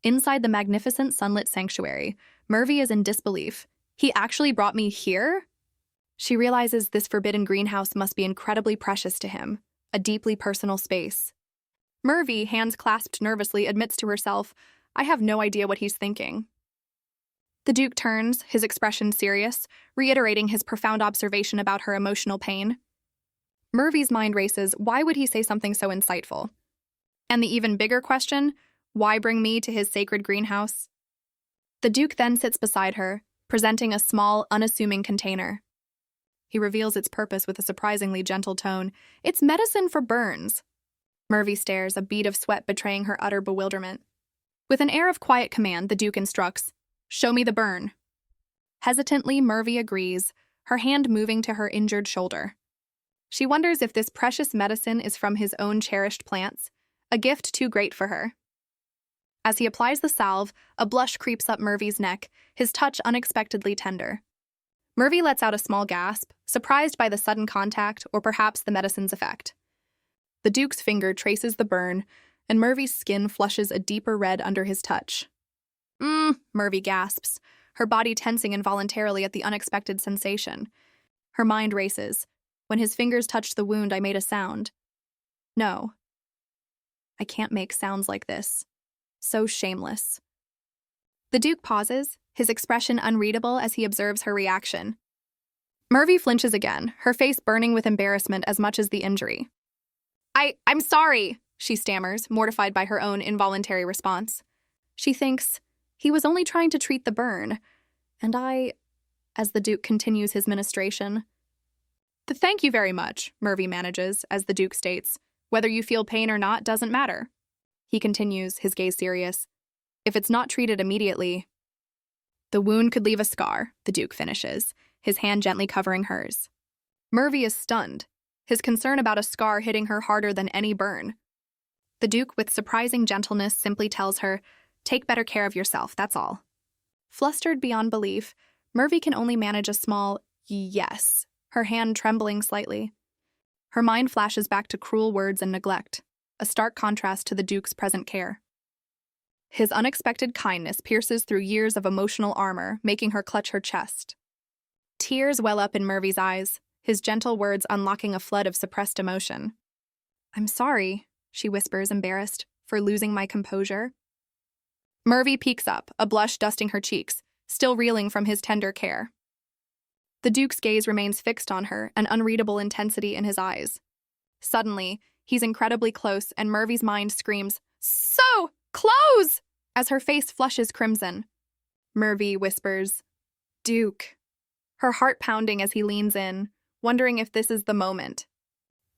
Inside the magnificent sunlit sanctuary, Murvy is in disbelief. "He actually brought me here?" She realizes this forbidden greenhouse must be incredibly precious to him, a deeply personal space. Murvy, hands clasped nervously, admits to herself, I have no idea what he's thinking. The Duke turns, his expression serious, reiterating his profound observation about her emotional pain. Murvy's mind races, why would he say something so insightful? And the even bigger question, why bring me to his sacred greenhouse? The Duke then sits beside her, presenting a small, unassuming container. He reveals its purpose with a surprisingly gentle tone. It's medicine for burns. Murvy stares, a bead of sweat betraying her utter bewilderment. With an air of quiet command, the Duke instructs, show me the burn. Hesitantly, Murvy agrees, her hand moving to her injured shoulder. She wonders if this precious medicine is from his own cherished plants, a gift too great for her. As he applies the salve, a blush creeps up Murvy's neck, his touch unexpectedly tender. Murvy lets out a small gasp, surprised by the sudden contact or perhaps the medicine's effect. The Duke's finger traces the burn, and Murvy's skin flushes a deeper red under his touch. Murvy gasps, her body tensing involuntarily at the unexpected sensation. Her mind races. When his fingers touched the wound, I made a sound. No. I can't make sounds like this. So shameless. The Duke pauses, his expression unreadable as he observes her reaction. Murvy flinches again, her face burning with embarrassment as much as the injury. I'm sorry, she stammers, mortified by her own involuntary response. She thinks, he was only trying to treat the burn, and as the Duke continues his ministration. Thank you very much, Murvy manages, as the Duke states. Whether you feel pain or not doesn't matter. He continues, his gaze serious. If it's not treated immediately, the wound could leave a scar, the Duke finishes, his hand gently covering hers. Murvy is stunned, his concern about a scar hitting her harder than any burn. The Duke, with surprising gentleness, simply tells her, take better care of yourself, that's all. Flustered beyond belief, Murvy can only manage a small yes, her hand trembling slightly. Her mind flashes back to cruel words and neglect, a stark contrast to the Duke's present care. His unexpected kindness pierces through years of emotional armor, making her clutch her chest. Tears well up in Murvy's eyes, his gentle words unlocking a flood of suppressed emotion. I'm sorry, she whispers, embarrassed, for losing my composure. Murvy peeks up, a blush dusting her cheeks, still reeling from his tender care. The Duke's gaze remains fixed on her, an unreadable intensity in his eyes. Suddenly, he's incredibly close, and Murvy's mind screams, so close! As her face flushes crimson. Murvy whispers, Duke. Her heart pounding as he leans in, wondering if this is the moment.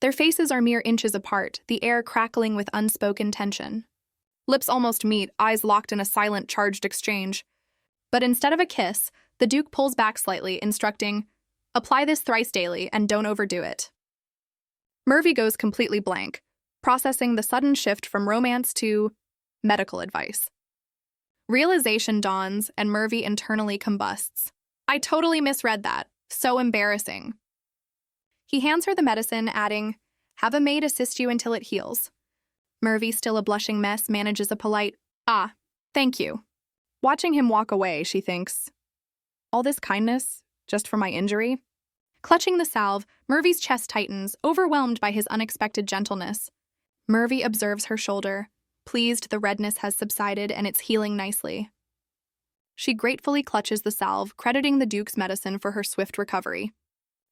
Their faces are mere inches apart, the air crackling with unspoken tension. Lips almost meet, eyes locked in a silent, charged exchange. But instead of a kiss, the Duke pulls back slightly, instructing, apply this thrice daily and don't overdo it. Murvy goes completely blank, processing the sudden shift from romance to medical advice. Realization dawns, and Murvy internally combusts. I totally misread that. So embarrassing. He hands her the medicine, adding, have a maid assist you until it heals. Murvy, still a blushing mess, manages a polite, thank you. Watching him walk away, she thinks, all this kindness, just for my injury? Clutching the salve, Murvy's chest tightens, overwhelmed by his unexpected gentleness. Murvy observes her shoulder. Pleased, the redness has subsided and it's healing nicely. She gratefully clutches the salve, crediting the Duke's medicine for her swift recovery.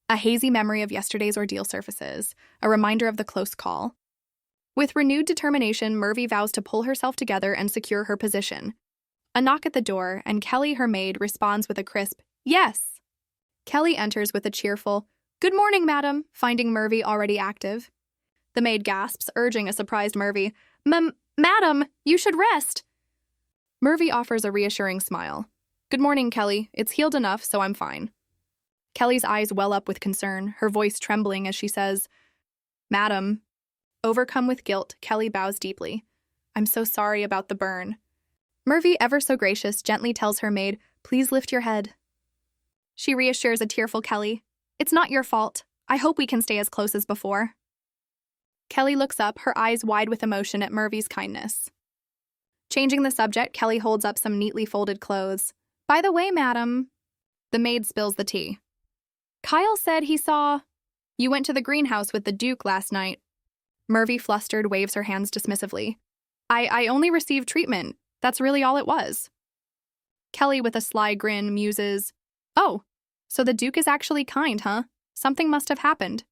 A hazy memory of yesterday's ordeal surfaces, a reminder of the close call. With renewed determination, Murvy vows to pull herself together and secure her position. A knock at the door, and Kelly, her maid, responds with a crisp, yes. Kelly enters with a cheerful, good morning, madam, finding Murvy already active. The maid gasps, urging a surprised Murvy, Madam, you should rest. Murvy offers a reassuring smile. Good morning, Kelly. It's healed enough, so I'm fine. Kelly's eyes well up with concern, her voice trembling as she says, Madam. Overcome with guilt, Kelly bows deeply. I'm so sorry about the burn. Murvy, ever so gracious, gently tells her maid, please lift your head. She reassures a tearful Kelly, it's not your fault. I hope we can stay as close as before. Kelly looks up, her eyes wide with emotion at Murvy's kindness. Changing the subject, Kelly holds up some neatly folded clothes. By the way, madam. The maid spills the tea. Kyle said he saw... You went to the greenhouse with the Duke last night. Murvy, flustered, waves her hands dismissively. I only received treatment. That's really all it was. Kelly, with a sly grin, muses, "Oh, so the Duke is actually kind, huh? Something must have happened."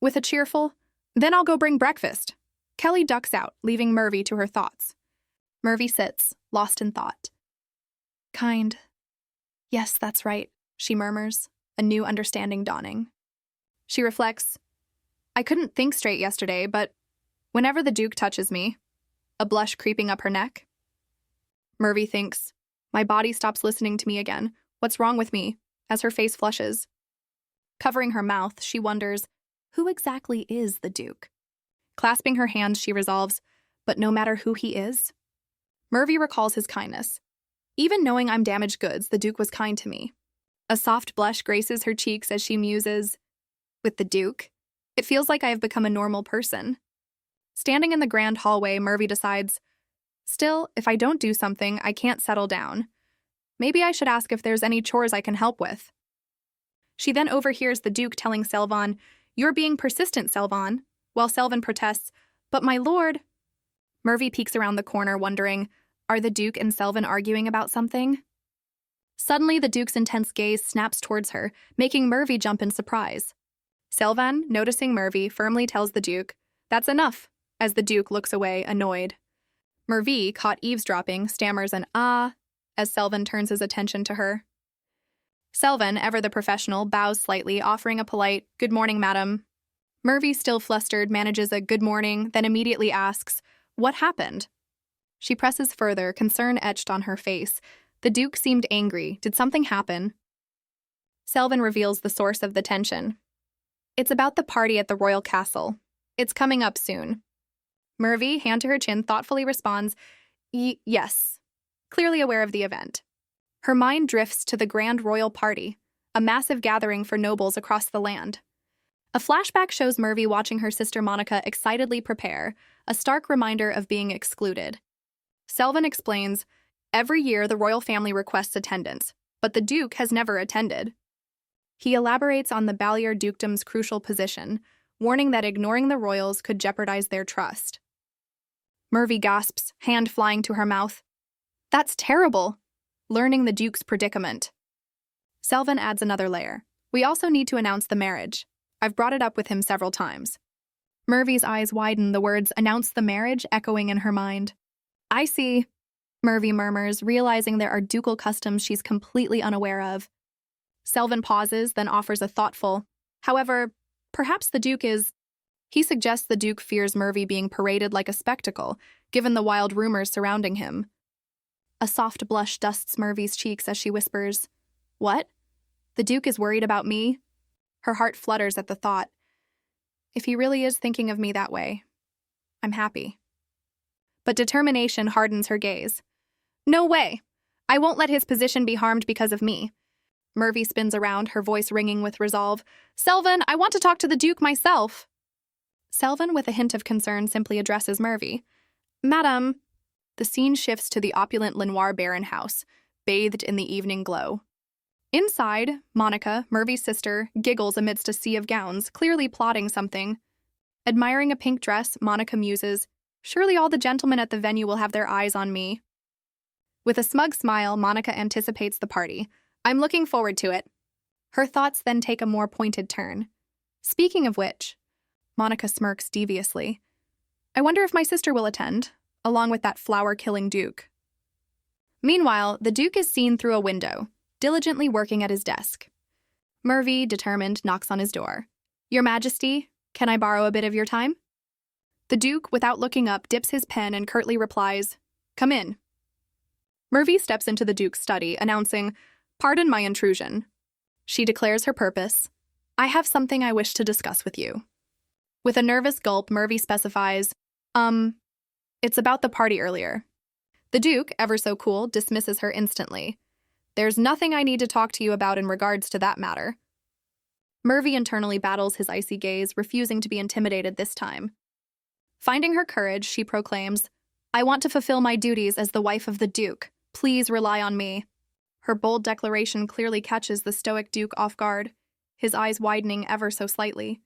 With a cheerful, "Then I'll go bring breakfast," Kelly ducks out, leaving Murvy to her thoughts. Murvy sits, lost in thought. "Kind. Yes, that's right," she murmurs, a new understanding dawning. She reflects, "I couldn't think straight yesterday, but whenever the Duke touches me," a blush creeping up her neck. Murvy thinks, "My body stops listening to me again. What's wrong with me?" as her face flushes. Covering her mouth, she wonders, who exactly is the Duke? Clasping her hands, she resolves, but no matter who he is. Murvy recalls his kindness. "Even knowing I'm damaged goods, the Duke was kind to me." A soft blush graces her cheeks as she muses, "With the Duke, it feels like I have become a normal person." Standing in the grand hallway, Murvy decides, "Still, if I don't do something, I can't settle down. Maybe I should ask if there's any chores I can help with." She then overhears the Duke telling Selvan, "You're being persistent, Selvan," while Selvan protests, "But my lord..." Murvy peeks around the corner, wondering, are the Duke and Selvan arguing about something? Suddenly, the Duke's intense gaze snaps towards her, making Murvy jump in surprise. Selvan, noticing Murvy, firmly tells the Duke, "That's enough," as the Duke looks away, annoyed. Murvy, caught eavesdropping, stammers an "ah" as Selvan turns his attention to her. Selvan, ever the professional, bows slightly, offering a polite, "Good morning, madam." Murvy, still flustered, manages a "good morning," then immediately asks, "What happened?" She presses further, concern etched on her face. The Duke seemed angry. Did something happen? Selvan reveals the source of the tension. "It's about the party at the royal castle. It's coming up soon." Murvy, hand to her chin, thoughtfully responds, "Yes," clearly aware of the event. Her mind drifts to the grand royal party, a massive gathering for nobles across the land. A flashback shows Murvy watching her sister Monica excitedly prepare, a stark reminder of being excluded. Selvan explains, "Every year the royal family requests attendance, but the Duke has never attended." He elaborates on the Balier dukedom's crucial position, warning that ignoring the royals could jeopardize their trust. Murvy gasps, hand flying to her mouth. "That's terrible," learning the Duke's predicament. Selvan adds another layer. "We also need to announce the marriage. I've brought it up with him several times." Murvy's eyes widen, the words "announce the marriage" echoing in her mind. "I see," Murvy murmurs, realizing there are ducal customs she's completely unaware of. Selvan pauses, then offers a thoughtful, "However, perhaps the Duke is..." He suggests the Duke fears Murvy being paraded like a spectacle, given the wild rumors surrounding him. A soft blush dusts Murvy's cheeks as she whispers, "What? The Duke is worried about me?" Her heart flutters at the thought. If he really is thinking of me that way, I'm happy. But determination hardens her gaze. "No way! I won't let his position be harmed because of me." Murvy spins around, her voice ringing with resolve. "Selvan, I want to talk to the Duke myself." Selvan, with a hint of concern, simply addresses Murvy. "Madam..." The scene shifts to the opulent Lenoir Baron house, bathed in the evening glow. Inside, Monica, Murvy's sister, giggles amidst a sea of gowns, clearly plotting something. Admiring a pink dress, Monica muses, "Surely all the gentlemen at the venue will have their eyes on me." With a smug smile, Monica anticipates the party. "I'm looking forward to it." Her thoughts then take a more pointed turn. Speaking of which, Monica smirks deviously. "I wonder if my sister will attend, along with that flower-killing Duke." Meanwhile, the Duke is seen through a window, diligently working at his desk. Murvy, determined, knocks on his door. "Your Majesty, can I borrow a bit of your time?" The Duke, without looking up, dips his pen and curtly replies, "Come in." Murvy steps into the Duke's study, announcing, "Pardon my intrusion." She declares her purpose. "I have something I wish to discuss with you." With a nervous gulp, Murvy specifies, It's about the party earlier." The Duke, ever so cool, dismisses her instantly. "There's nothing I need to talk to you about in regards to that matter." Murvy internally battles his icy gaze, refusing to be intimidated this time. Finding her courage, she proclaims, "I want to fulfill my duties as the wife of the Duke. Please rely on me." Her bold declaration clearly catches the stoic Duke off guard, his eyes widening ever so slightly.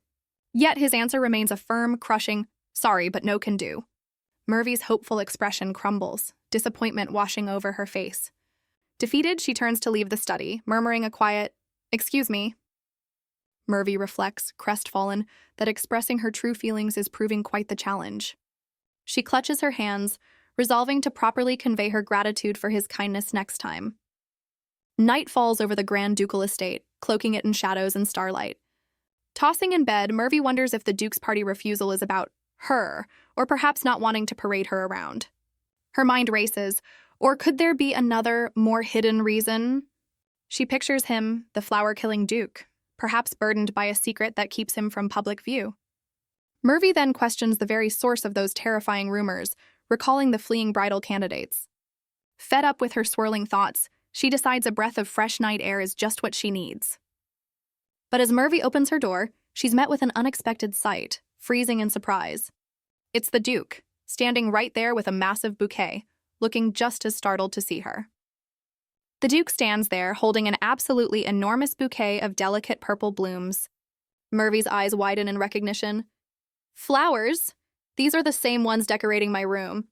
Yet his answer remains a firm, crushing, sorry, but no can do. Murvy's hopeful expression crumbles, disappointment washing over her face. Defeated, she turns to leave the study, murmuring a quiet, "Excuse me." Murvy reflects, crestfallen, that expressing her true feelings is proving quite the challenge. She clutches her hands, resolving to properly convey her gratitude for his kindness next time. Night falls over the Grand Ducal estate, cloaking it in shadows and starlight. Tossing in bed, Murvy wonders if the Duke's party refusal is about her, or perhaps not wanting to parade her around. Her mind races, or could there be another, more hidden reason? She pictures him, the flower-killing Duke, perhaps burdened by a secret that keeps him from public view. Murvy then questions the very source of those terrifying rumors, recalling the fleeing bridal candidates. Fed up with her swirling thoughts, she decides a breath of fresh night air is just what she needs. But as Murvy opens her door, she's met with an unexpected sight, freezing in surprise. It's the Duke, standing right there with a massive bouquet, looking just as startled to see her. The Duke stands there, holding an absolutely enormous bouquet of delicate purple blooms. Murvy's eyes widen in recognition. Flowers? These are the same ones decorating my room.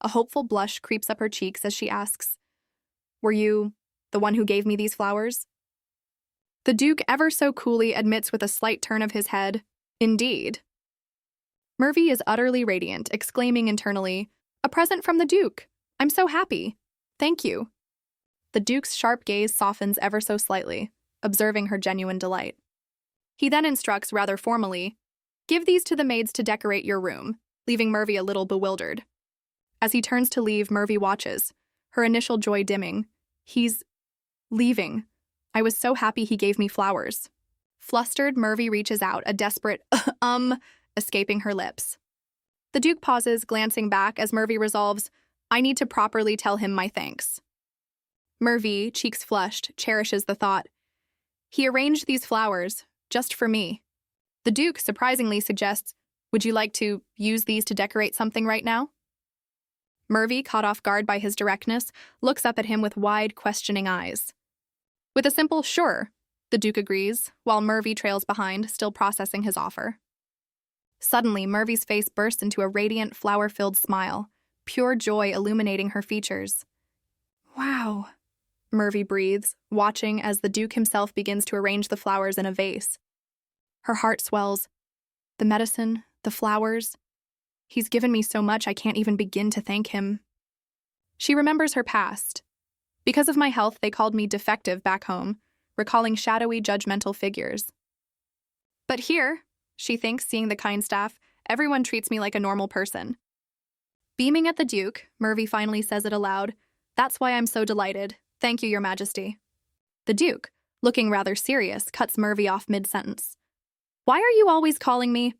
A hopeful blush creeps up her cheeks as she asks, "Were you the one who gave me these flowers?" The Duke ever so coolly admits with a slight turn of his head, "Indeed." Murvy is utterly radiant, exclaiming internally, "A present from the Duke! I'm so happy! Thank you." The Duke's sharp gaze softens ever so slightly, observing her genuine delight. He then instructs rather formally, "Give these to the maids to decorate your room," leaving Murvy a little bewildered. As he turns to leave, Murvy watches, her initial joy dimming. He's leaving. I was so happy he gave me flowers. Flustered, Murvy reaches out, a desperate escaping her lips. The Duke pauses, glancing back as Murvy resolves, "I need to properly tell him my thanks." Murvy, cheeks flushed, cherishes the thought. "He arranged these flowers, just for me." The Duke surprisingly suggests, "Would you like to use these to decorate something right now?" Murvy, caught off guard by his directness, looks up at him with wide, questioning eyes. With a simple "sure," the Duke agrees, while Murvy trails behind, still processing his offer. Suddenly, Murvy's face bursts into a radiant, flower-filled smile, pure joy illuminating her features. "Wow," Murvy breathes, watching as the Duke himself begins to arrange the flowers in a vase. Her heart swells. The medicine, the flowers. He's given me so much I can't even begin to thank him. She remembers her past. Because of my health, they called me defective back home, recalling shadowy, judgmental figures. But here, she thinks, seeing the kind staff, everyone treats me like a normal person. Beaming at the Duke, Murvy finally says it aloud, "That's why I'm so delighted. Thank you, Your Majesty." The Duke, looking rather serious, cuts Murvy off mid-sentence. "Why are you always calling me?"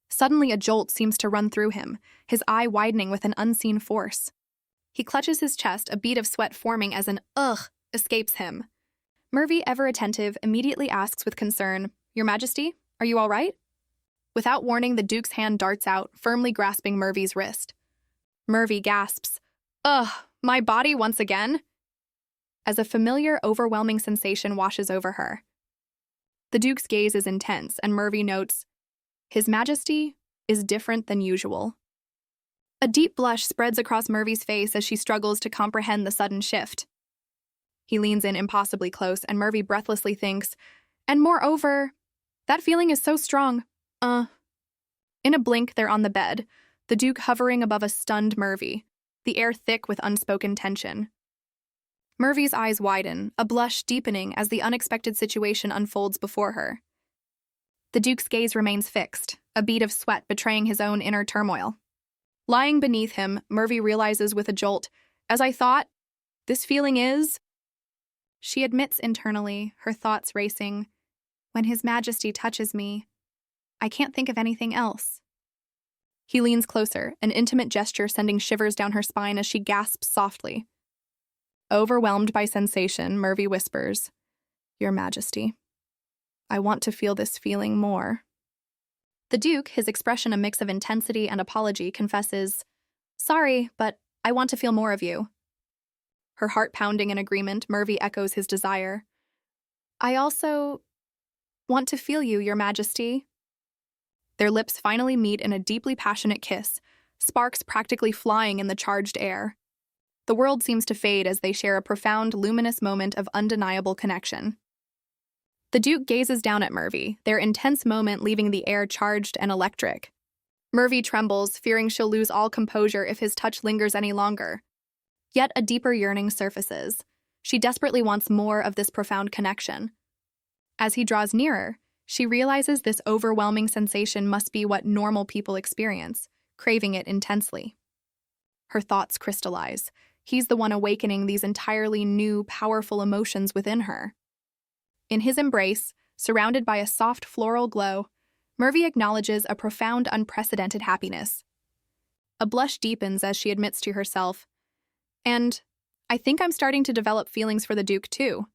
Suddenly a jolt seems to run through him, his eye widening with an unseen force. He clutches his chest, a bead of sweat forming as an "ugh" escapes him. Murvy, ever attentive, immediately asks with concern, "Your Majesty, are you all right?" Without warning, the Duke's hand darts out, firmly grasping Murvy's wrist. Murvy gasps, "Ugh, my body once again?" as a familiar, overwhelming sensation washes over her. The Duke's gaze is intense, and Murvy notes, "His Majesty is different than usual." A deep blush spreads across Murvy's face as she struggles to comprehend the sudden shift. He leans in impossibly close, and Murvy breathlessly thinks, "And moreover, that feeling is so strong. In a blink, they're on the bed, the Duke hovering above a stunned Murvy, the air thick with unspoken tension. Murvy's eyes widen, a blush deepening as the unexpected situation unfolds before her. The Duke's gaze remains fixed, a bead of sweat betraying his own inner turmoil. Lying beneath him, Murvy realizes with a jolt, "As I thought, this feeling is..." She admits internally, her thoughts racing, "When His Majesty touches me, I can't think of anything else." He leans closer, an intimate gesture sending shivers down her spine as she gasps softly. Overwhelmed by sensation, Murvy whispers, "Your Majesty, I want to feel this feeling more." The Duke, his expression a mix of intensity and apology, confesses, "Sorry, but I want to feel more of you." Her heart pounding in agreement, Murvy echoes his desire. "I also Want to feel you, Your Majesty. Their lips finally meet in a deeply passionate kiss, sparks practically flying in the charged air. The world seems to fade as they share a profound, luminous moment of undeniable connection. The Duke gazes down at Murvy, their intense moment leaving the air charged and electric. Murvy trembles, fearing she'll lose all composure if his touch lingers any longer. Yet a deeper yearning surfaces. She desperately wants more of this profound connection. As he draws nearer, she realizes this overwhelming sensation must be what normal people experience, craving it intensely. Her thoughts crystallize. He's the one awakening these entirely new, powerful emotions within her. In his embrace, surrounded by a soft floral glow, Murvy acknowledges a profound, unprecedented happiness. A blush deepens as she admits to herself, "And I think I'm starting to develop feelings for the Duke, too."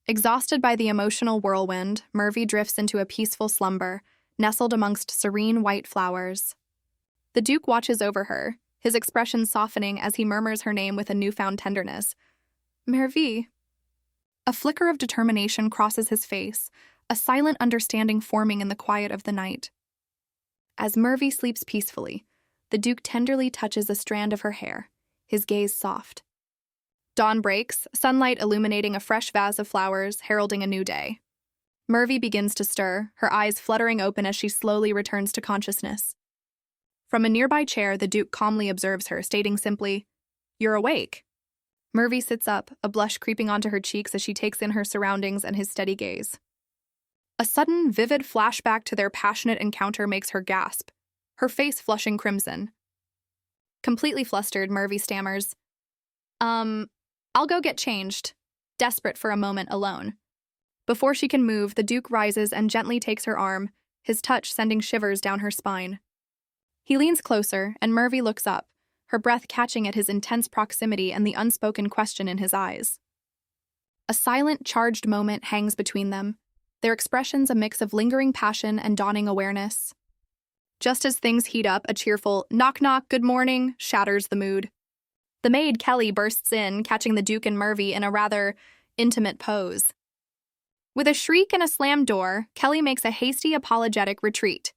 Exhausted by the emotional whirlwind, Murvy drifts into a peaceful slumber, nestled amongst serene white flowers. The Duke watches over her, his expression softening as he murmurs her name with a newfound tenderness. "Murvy." A flicker of determination crosses his face, a silent understanding forming in the quiet of the night. As Murvy sleeps peacefully, the Duke tenderly touches a strand of her hair, his gaze soft. Dawn breaks, sunlight illuminating a fresh vase of flowers, heralding a new day. Murvy begins to stir, her eyes fluttering open as she slowly returns to consciousness. From a nearby chair, the Duke calmly observes her, stating simply, "You're awake." Murvy sits up, a blush creeping onto her cheeks as she takes in her surroundings and his steady gaze. A sudden, vivid flashback to their passionate encounter makes her gasp, her face flushing crimson. Completely flustered, Murvy stammers, I'll go get changed," desperate for a moment alone. Before she can move, the Duke rises and gently takes her arm, his touch sending shivers down her spine. He leans closer, and Murvy looks up, her breath catching at his intense proximity and the unspoken question in his eyes. A silent, charged moment hangs between them, their expressions a mix of lingering passion and dawning awareness. Just as things heat up, a cheerful "knock knock, good morning" shatters the mood. The maid, Kelly, bursts in, catching the Duke and Murvy in a rather intimate pose. With a shriek and a slammed door, Kelly makes a hasty, apologetic retreat.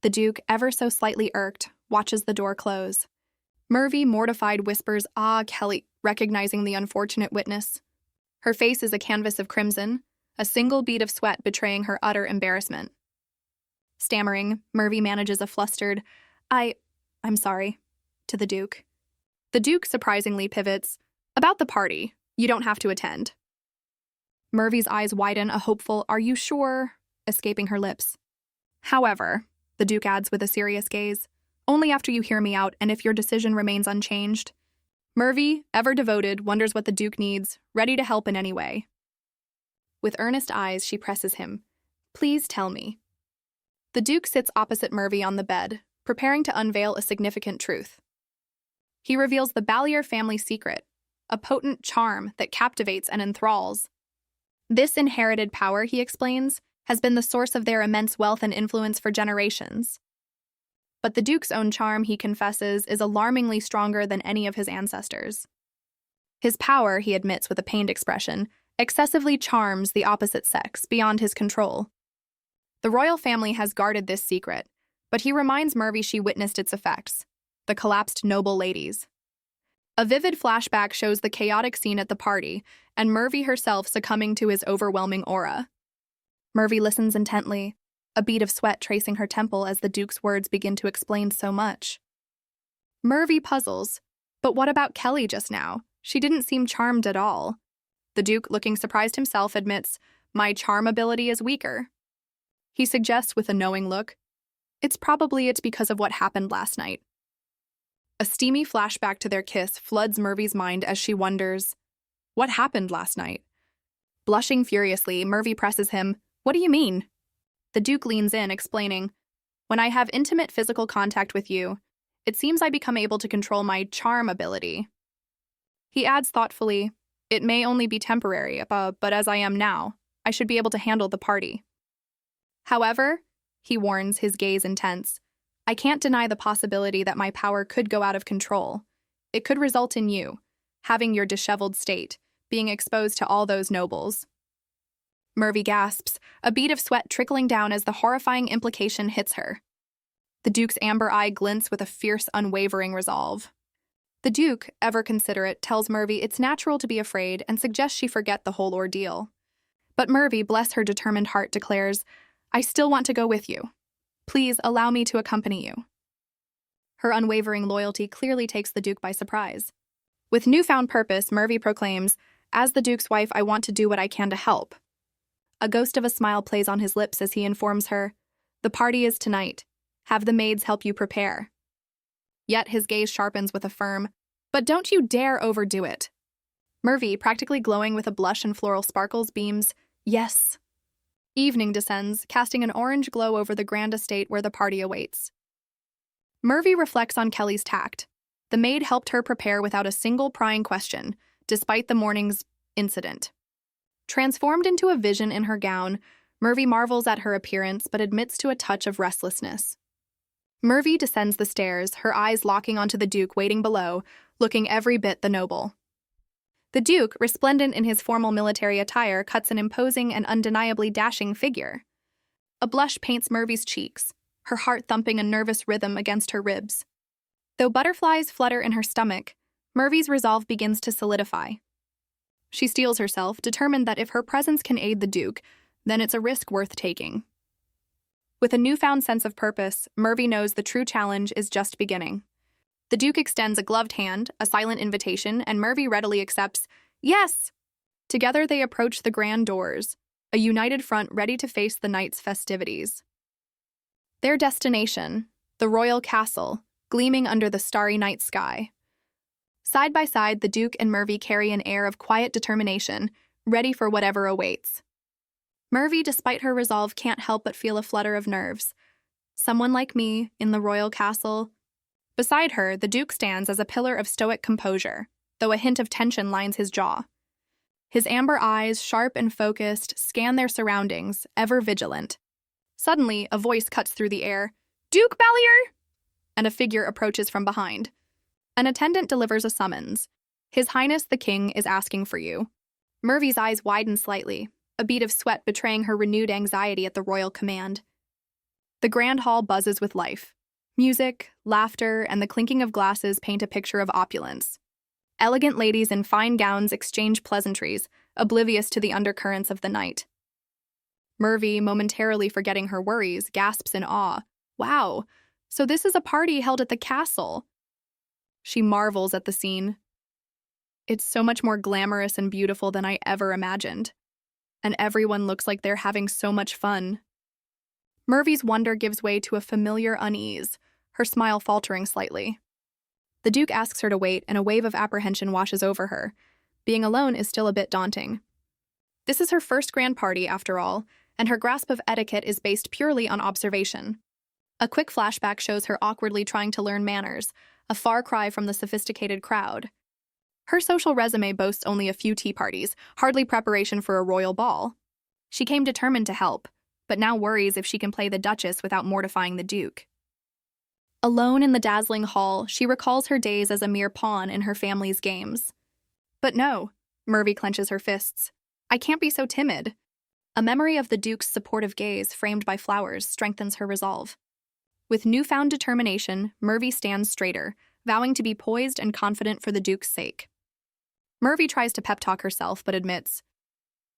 The Duke, ever so slightly irked, watches the door close. Murvy, mortified, whispers, "Ah, Kelly," recognizing the unfortunate witness. Her face is a canvas of crimson, a single bead of sweat betraying her utter embarrassment. Stammering, Murvy manages a flustered, I'm sorry," to the Duke. The Duke surprisingly pivots, "About the party, you don't have to attend." Murvy's eyes widen, a hopeful, "Are you sure?" escaping her lips. "However," the Duke adds with a serious gaze, "only after you hear me out and if your decision remains unchanged." Murvy, ever devoted, wonders what the Duke needs, ready to help in any way. With earnest eyes, she presses him, "Please tell me." The Duke sits opposite Murvy on the bed, preparing to unveil a significant truth. He reveals the Balier family secret, a potent charm that captivates and enthralls. This inherited power, he explains, has been the source of their immense wealth and influence for generations. But the Duke's own charm, he confesses, is alarmingly stronger than any of his ancestors. His power, he admits with a pained expression, excessively charms the opposite sex beyond his control. The royal family has guarded this secret, but he reminds Murvy she witnessed its effects. The collapsed noble ladies. A vivid flashback shows the chaotic scene at the party, and Murvy herself succumbing to his overwhelming aura. Murvy listens intently, a bead of sweat tracing her temple as the Duke's words begin to explain so much. Murvy puzzles, but what about Kelly just now? She didn't seem charmed at all. The Duke, looking surprised himself, admits, "My charm ability is weaker." He suggests with a knowing look, it's because of what happened last night." A steamy flashback to their kiss floods Murvy's mind as she wonders, what happened last night? Blushing furiously, Murvy presses him, "What do you mean?" The Duke leans in, explaining, "When I have intimate physical contact with you, it seems I become able to control my charm ability." He adds thoughtfully, "It may only be temporary, but as I am now, I should be able to handle the party." However, he warns, his gaze intense, "I can't deny the possibility that my power could go out of control. It could result in you, having your disheveled state, being exposed to all those nobles." Murvy gasps, a bead of sweat trickling down as the horrifying implication hits her. The Duke's amber eye glints with a fierce, unwavering resolve. The Duke, ever considerate, tells Murvy it's natural to be afraid and suggests she forget the whole ordeal. But Murvy, bless her determined heart, declares, "I still want to go with you. Please allow me to accompany you." Her unwavering loyalty clearly takes the Duke by surprise. With newfound purpose, Murvy proclaims, "As the Duke's wife, I want to do what I can to help." A ghost of a smile plays on his lips as he informs her, "The party is tonight. Have the maids help you prepare." Yet his gaze sharpens with a firm, "But don't you dare overdo it." Murvy, practically glowing with a blush and floral sparkles, beams, "Yes." Evening descends, casting an orange glow over the grand estate where the party awaits. Murvy reflects on Kelly's tact. The maid helped her prepare without a single prying question, despite the morning's incident. Transformed into a vision in her gown, Murvy marvels at her appearance but admits to a touch of restlessness. Murvy descends the stairs, her eyes locking onto the Duke waiting below, looking every bit the noble. The Duke, resplendent in his formal military attire, cuts an imposing and undeniably dashing figure. A blush paints Murvy's cheeks, her heart thumping a nervous rhythm against her ribs. Though butterflies flutter in her stomach, Murvy's resolve begins to solidify. She steels herself, determined that if her presence can aid the Duke, then it's a risk worth taking. With a newfound sense of purpose, Murvy knows the true challenge is just beginning. The Duke extends a gloved hand, a silent invitation, and Murvy readily accepts, "Yes!" Together they approach the grand doors, a united front ready to face the night's festivities. Their destination, the royal castle, gleaming under the starry night sky. Side by side, the Duke and Murvy carry an air of quiet determination, ready for whatever awaits. Murvy, despite her resolve, can't help but feel a flutter of nerves. Someone like me, in the royal castle. Beside her, the Duke stands as a pillar of stoic composure, though a hint of tension lines his jaw. His amber eyes, sharp and focused, scan their surroundings, ever vigilant. Suddenly, a voice cuts through the air, "Duke Balier!" And a figure approaches from behind. An attendant delivers a summons. "His Highness the King is asking for you." Murvy's eyes widen slightly, a bead of sweat betraying her renewed anxiety at the royal command. The grand hall buzzes with life. Music, laughter, and the clinking of glasses paint a picture of opulence. Elegant ladies in fine gowns exchange pleasantries, oblivious to the undercurrents of the night. Murvy, momentarily forgetting her worries, gasps in awe. "Wow, so this is a party held at the castle." She marvels at the scene. "It's so much more glamorous and beautiful than I ever imagined. And everyone looks like they're having so much fun." Murvy's wonder gives way to a familiar unease, her smile faltering slightly. The Duke asks her to wait, and a wave of apprehension washes over her. Being alone is still a bit daunting. This is her first grand party, after all, and her grasp of etiquette is based purely on observation. A quick flashback shows her awkwardly trying to learn manners, a far cry from the sophisticated crowd. Her social resume boasts only a few tea parties, hardly preparation for a royal ball. She came determined to help, but now worries if she can play the Duchess without mortifying the Duke. Alone in the dazzling hall, she recalls her days as a mere pawn in her family's games. But no, Murvy clenches her fists. "I can't be so timid." A memory of the Duke's supportive gaze, framed by flowers, strengthens her resolve. With newfound determination, Murvy stands straighter, vowing to be poised and confident for the Duke's sake. Murvy tries to pep talk herself, but admits,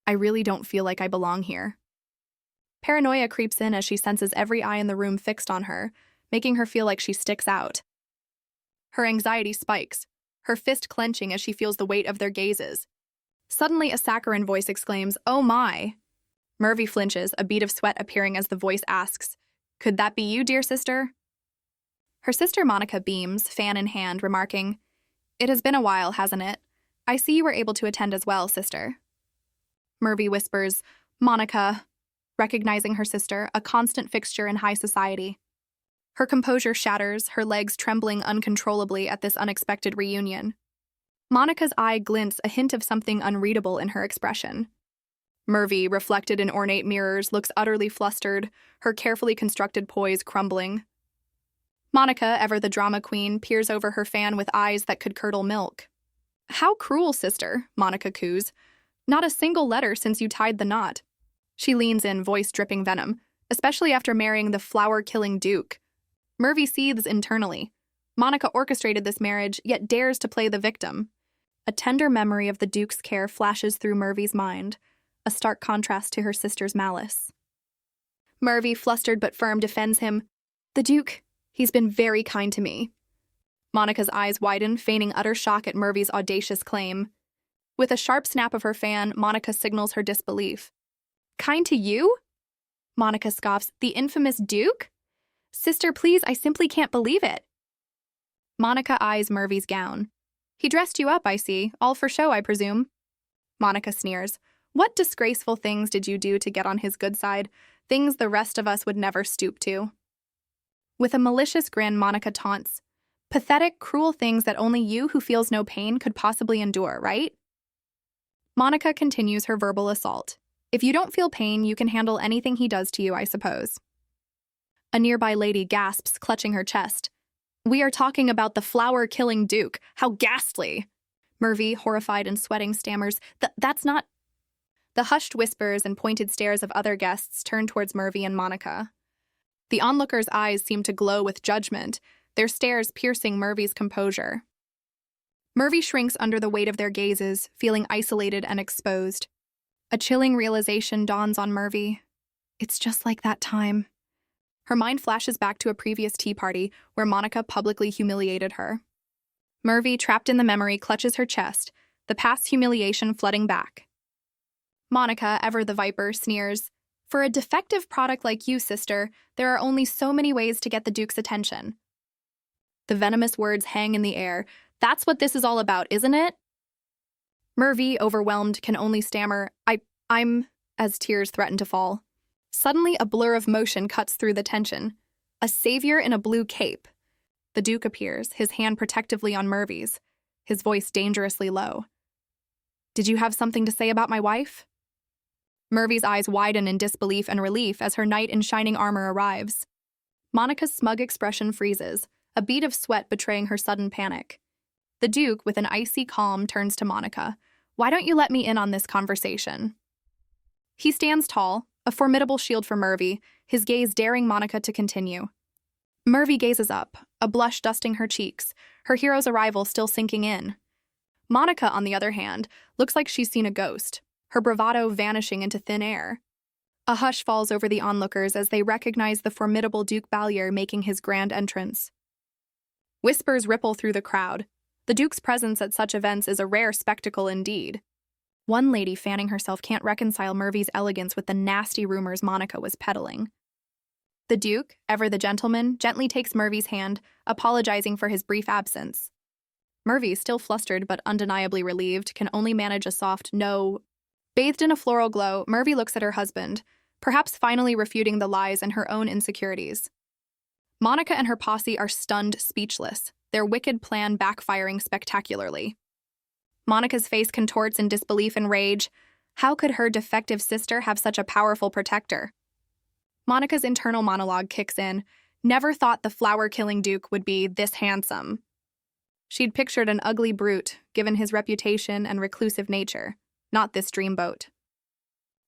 "I really don't feel like I belong here." Paranoia creeps in as she senses every eye in the room fixed on her, making her feel like she sticks out. Her anxiety spikes, her fist clenching as she feels the weight of their gazes. Suddenly, a saccharine voice exclaims, "Oh my!" Murvy flinches, a bead of sweat appearing as the voice asks, "Could that be you, dear sister?" Her sister Monica beams, fan in hand, remarking, "It has been a while, hasn't it? I see you were able to attend as well, sister." Murvy whispers, "Monica," recognizing her sister, a constant fixture in high society. Her composure shatters, her legs trembling uncontrollably at this unexpected reunion. Monica's eye glints, a hint of something unreadable in her expression. Murvy, reflected in ornate mirrors, looks utterly flustered, her carefully constructed poise crumbling. Monica, ever the drama queen, peers over her fan with eyes that could curdle milk. "How cruel, sister," Monica coos. "Not a single letter since you tied the knot." She leans in, voice dripping venom, especially after marrying the flower-killing Duke. Murvy seethes internally. Monica orchestrated this marriage, yet dares to play the victim. A tender memory of the Duke's care flashes through Murvy's mind, a stark contrast to her sister's malice. Murvy, flustered but firm, defends him. The Duke, he's been very kind to me. Monica's eyes widen, feigning utter shock at Murvy's audacious claim. With a sharp snap of her fan, Monica signals her disbelief. Kind to you? Monica scoffs. The infamous Duke? Sister, please, I simply can't believe it. Monica eyes Murvy's gown. He dressed you up, I see. All for show, I presume. Monica sneers. What disgraceful things did you do to get on his good side? Things the rest of us would never stoop to. With a malicious grin, Monica taunts. Pathetic, cruel things that only you who feels no pain could possibly endure, right? Monica continues her verbal assault. If you don't feel pain, you can handle anything he does to you, I suppose. A nearby lady gasps, clutching her chest. We are talking about the flower-killing Duke. How ghastly! Murvy, horrified and sweating, stammers, That's not... The hushed whispers and pointed stares of other guests turn towards Murvy and Monica. The onlookers' eyes seem to glow with judgment, their stares piercing Murvy's composure. Murvy shrinks under the weight of their gazes, feeling isolated and exposed. A chilling realization dawns on Murvy. It's just like that time. Her mind flashes back to a previous tea party where Monica publicly humiliated her. Murvy, trapped in the memory, clutches her chest, the past humiliation flooding back. Monica, ever the viper, sneers, For a defective product like you, sister, there are only so many ways to get the Duke's attention. The venomous words hang in the air. That's what this is all about, isn't it? Murvy, overwhelmed, can only stammer, I'm, as tears threaten to fall. Suddenly, a blur of motion cuts through the tension. A savior in a blue cape. The Duke appears, his hand protectively on Murvy's, his voice dangerously low. Did you have something to say about my wife? Murvy's eyes widen in disbelief and relief as her knight in shining armor arrives. Monica's smug expression freezes, a bead of sweat betraying her sudden panic. The Duke, with an icy calm, turns to Monica. Why don't you let me in on this conversation? He stands tall, a formidable shield for Murvy, his gaze daring Monica to continue. Murvy gazes up, a blush dusting her cheeks, her hero's arrival still sinking in. Monica, on the other hand, looks like she's seen a ghost, her bravado vanishing into thin air. A hush falls over the onlookers as they recognize the formidable Duke Balier making his grand entrance. Whispers ripple through the crowd. The Duke's presence at such events is a rare spectacle indeed. One lady fanning herself can't reconcile Murvy's elegance with the nasty rumors Monica was peddling. The Duke, ever the gentleman, gently takes Murvy's hand, apologizing for his brief absence. Murvy, still flustered but undeniably relieved, can only manage a soft no. Bathed in a floral glow, Murvy looks at her husband, perhaps finally refuting the lies and her own insecurities. Monica and her posse are stunned, speechless, their wicked plan backfiring spectacularly. Monica's face contorts in disbelief and rage. How could her defective sister have such a powerful protector? Monica's internal monologue kicks in. Never thought the flower-killing Duke would be this handsome. She'd pictured an ugly brute, given his reputation and reclusive nature, not this dreamboat.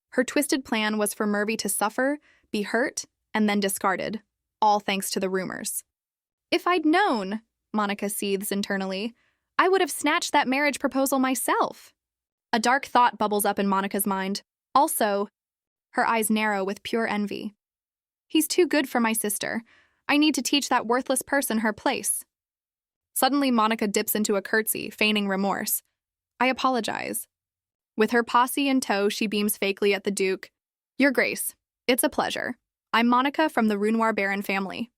Her twisted plan was for Murvy to suffer, be hurt, and then discarded, all thanks to the rumors. If I'd known, Monica seethes internally, I would have snatched that marriage proposal myself. A dark thought bubbles up in Monica's mind. Also, her eyes narrow with pure envy. He's too good for my sister. I need to teach that worthless person her place. Suddenly, Monica dips into a curtsy, feigning remorse. I apologize. With her posse in tow, she beams fakely at the Duke. Your Grace, it's a pleasure. I'm Monica from the Renoir Baron family.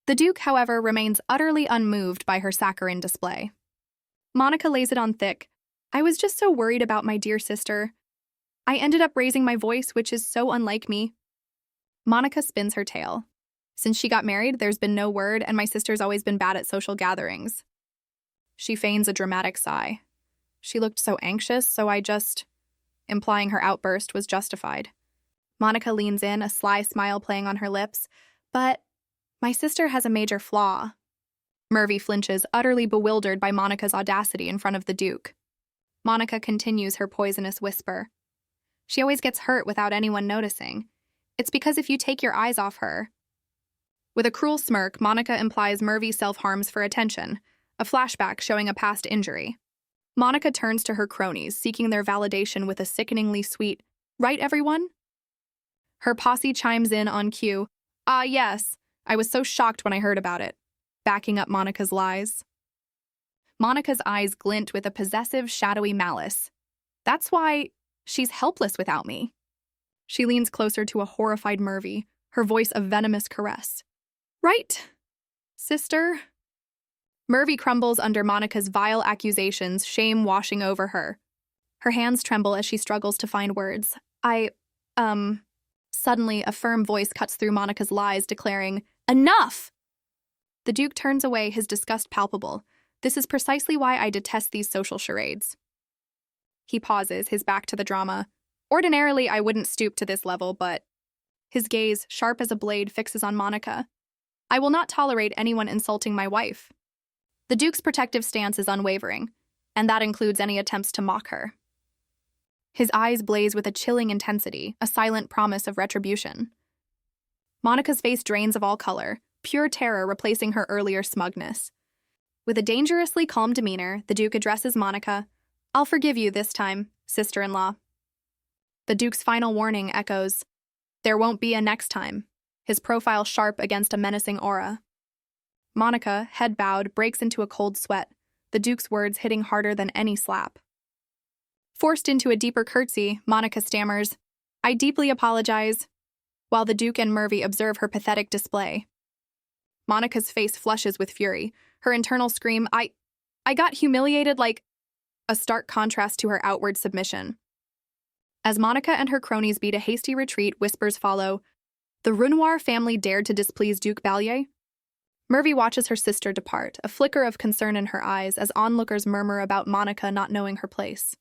The Duke, however, remains utterly unmoved by her saccharine display. Monica lays it on thick. I was just so worried about my dear sister. I ended up raising my voice, which is so unlike me. Monica spins her tale. Since she got married, there's been no word, and my sister's always been bad at social gatherings. She feigns a dramatic sigh. She looked so anxious, so I just... Implying her outburst was justified. Monica leans in, a sly smile playing on her lips. But my sister has a major flaw. Murvy flinches, utterly bewildered by Monica's audacity in front of the Duke. Monica continues her poisonous whisper. She always gets hurt without anyone noticing. It's because if you take your eyes off her. With a cruel smirk, Monica implies Murvy self-harms for attention, a flashback showing a past injury. Monica turns to her cronies, seeking their validation with a sickeningly sweet, "Right, everyone?" Her posse chimes in on cue. "Ah, yes. I was so shocked when I heard about it," backing up Monica's lies. Monica's eyes glint with a possessive, shadowy malice. "That's why she's helpless without me." She leans closer to a horrified Murvy, her voice a venomous caress. "Right, sister?" Murvy crumbles under Monica's vile accusations, shame washing over her. Her hands tremble as she struggles to find words. Suddenly, a firm voice cuts through Monica's lies, declaring, "Enough!" The Duke turns away, his disgust palpable. "This is precisely why I detest these social charades." He pauses, his back to the drama. "Ordinarily, I wouldn't stoop to this level, but..." His gaze, sharp as a blade, fixes on Monica. "I will not tolerate anyone insulting my wife." The Duke's protective stance is unwavering, and that includes any attempts to mock her. His eyes blaze with a chilling intensity, a silent promise of retribution. Monica's face drains of all color, pure terror replacing her earlier smugness. With a dangerously calm demeanor, the Duke addresses Monica. "I'll forgive you this time, sister-in-law." The Duke's final warning echoes, "There won't be a next time," his profile sharp against a menacing aura. Monica, head bowed, breaks into a cold sweat, the Duke's words hitting harder than any slap. Forced into a deeper curtsy, Monica stammers, "I deeply apologize," while the Duke and Murvy observe her pathetic display. Monica's face flushes with fury, her internal scream, I got humiliated," like a stark contrast to her outward submission. As Monica and her cronies beat a hasty retreat, whispers follow. The Renoir family dared to displease Duke Balier? Murvy watches her sister depart, a flicker of concern in her eyes as onlookers murmur about Monica not knowing her place.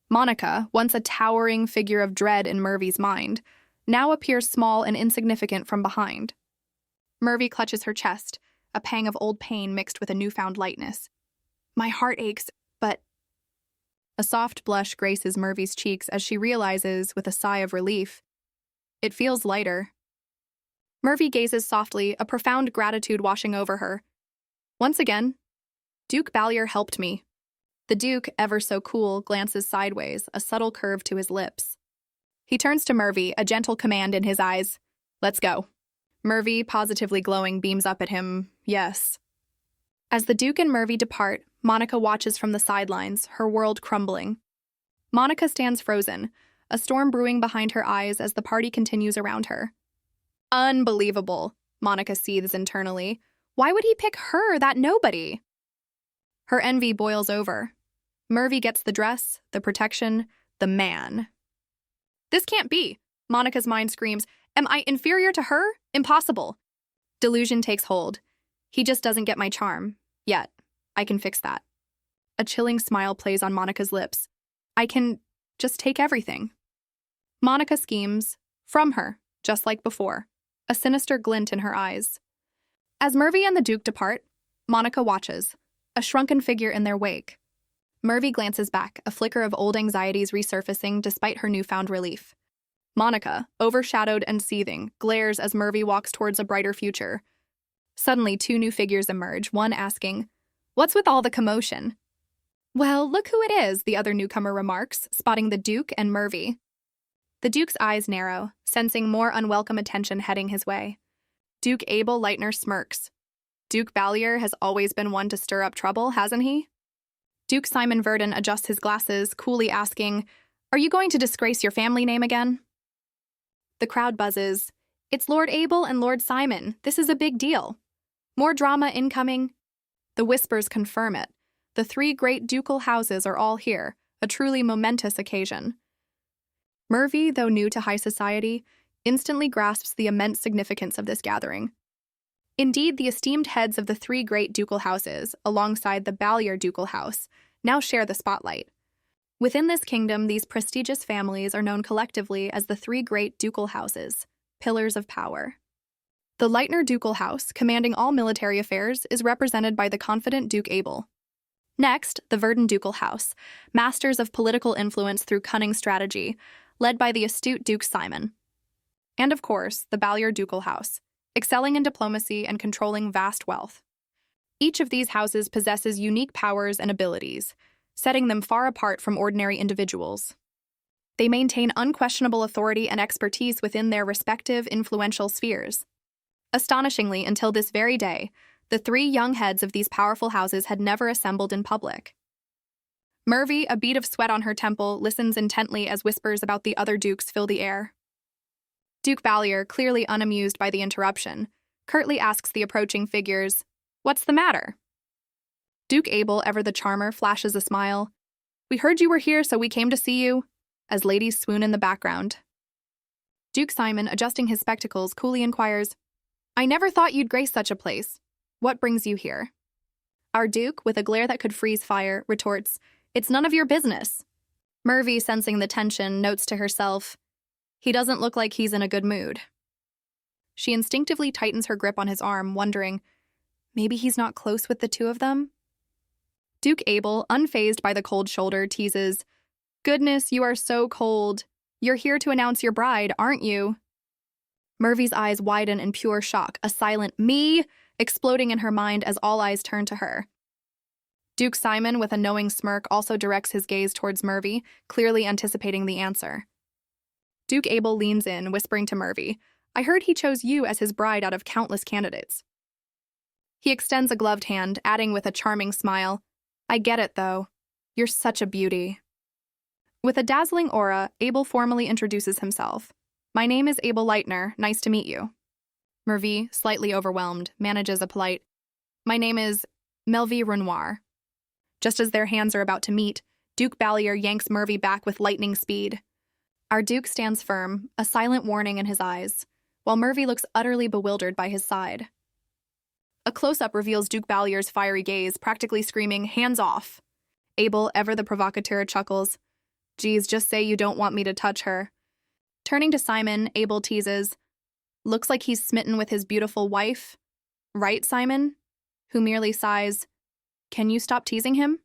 Monica, once a towering figure of dread in Murvy's mind, now appears small and insignificant from behind. Murvy clutches her chest, a pang of old pain mixed with a newfound lightness. "My heart aches, but..." A soft blush graces Murvy's cheeks as she realizes, with a sigh of relief, it feels lighter. Murvy gazes softly, a profound gratitude washing over her. Once again, "Duke Balier helped me." The Duke, ever so cool, glances sideways, a subtle curve to his lips. He turns to Murvy, a gentle command in his eyes. "Let's go." Murvy, positively glowing, beams up at him. "Yes." As the Duke and Murvy depart, Monica watches from the sidelines, her world crumbling. Monica stands frozen, a storm brewing behind her eyes as the party continues around her. "Unbelievable," Monica seethes internally. "Why would he pick her, that nobody?" Her envy boils over. Murvy gets the dress, the protection, the man. "This can't be," Monica's mind screams. "Am I inferior to her? Impossible." Delusion takes hold. "He just doesn't get my charm. Yet. I can fix that." A chilling smile plays on Monica's lips. "I can just take everything." Monica schemes. From her, just like before. A sinister glint in her eyes. As Murvy and the Duke depart, Monica watches, a shrunken figure in their wake. Murvy glances back, a flicker of old anxieties resurfacing despite her newfound relief. Monica, overshadowed and seething, glares as Murvy walks towards a brighter future. Suddenly, two new figures emerge, one asking, "What's with all the commotion?" "Well, look who it is," the other newcomer remarks, spotting the Duke and Murvy. The Duke's eyes narrow, sensing more unwelcome attention heading his way. Duke Abel Leitner smirks. Duke Balier has always been one to stir up trouble, hasn't he? Duke Simon Verdon adjusts his glasses, coolly asking, "Are you going to disgrace your family name again?" The crowd buzzes. "It's Lord Abel and Lord Simon. This is a big deal. More drama incoming." The whispers confirm it. The three great ducal houses are all here, a truly momentous occasion. Murvy, though new to high society, instantly grasps the immense significance of this gathering. Indeed, the esteemed heads of the three great ducal houses, alongside the Balier ducal house, now share the spotlight. Within this kingdom, these prestigious families are known collectively as the three great ducal houses, pillars of power. The Leitner ducal house, commanding all military affairs, is represented by the confident Duke Abel. Next, the Verdon ducal house, masters of political influence through cunning strategy, led by the astute Duke Simon. And of course, the Balier ducal house, excelling in diplomacy and controlling vast wealth. Each of these houses possesses unique powers and abilities, setting them far apart from ordinary individuals. They maintain unquestionable authority and expertise within their respective influential spheres. Astonishingly, until this very day, the three young heads of these powerful houses had never assembled in public. Murvy, a bead of sweat on her temple, listens intently as whispers about the other dukes fill the air. Duke Balier, clearly unamused by the interruption, curtly asks the approaching figures, "What's the matter?" Duke Abel, ever the charmer, flashes a smile. "We heard you were here, so we came to see you," as ladies swoon in the background. Duke Simon, adjusting his spectacles, coolly inquires, "I never thought you'd grace such a place. What brings you here?" Our Duke, with a glare that could freeze fire, retorts, "It's none of your business." Murvy, sensing the tension, notes to herself, "He doesn't look like he's in a good mood." She instinctively tightens her grip on his arm, wondering, maybe he's not close with the two of them? Duke Abel, unfazed by the cold shoulder, teases, "Goodness, you are so cold. You're here to announce your bride, aren't you?" Murvy's eyes widen in pure shock, a silent "me" exploding in her mind as all eyes turn to her. Duke Simon, with a knowing smirk, also directs his gaze towards Murvy, clearly anticipating the answer. Duke Abel leans in, whispering to Murvy, "I heard he chose you as his bride out of countless candidates." He extends a gloved hand, adding with a charming smile, "I get it, though. You're such a beauty." With a dazzling aura, Abel formally introduces himself. "My name is Abel Leitner. Nice to meet you." Murvy, slightly overwhelmed, manages a polite, "My name is Melvy Renoir." Just as their hands are about to meet, Duke Balier yanks Murvy back with lightning speed. Our Duke stands firm, a silent warning in his eyes, while Murvy looks utterly bewildered by his side. A close-up reveals Duke Balier's fiery gaze, practically screaming, "Hands off!" Abel, ever the provocateur, chuckles, "Geez, just say you don't want me to touch her." Turning to Simon, Abel teases, "Looks like he's smitten with his beautiful wife. Right, Simon?" Who merely sighs, "Can you stop teasing him?"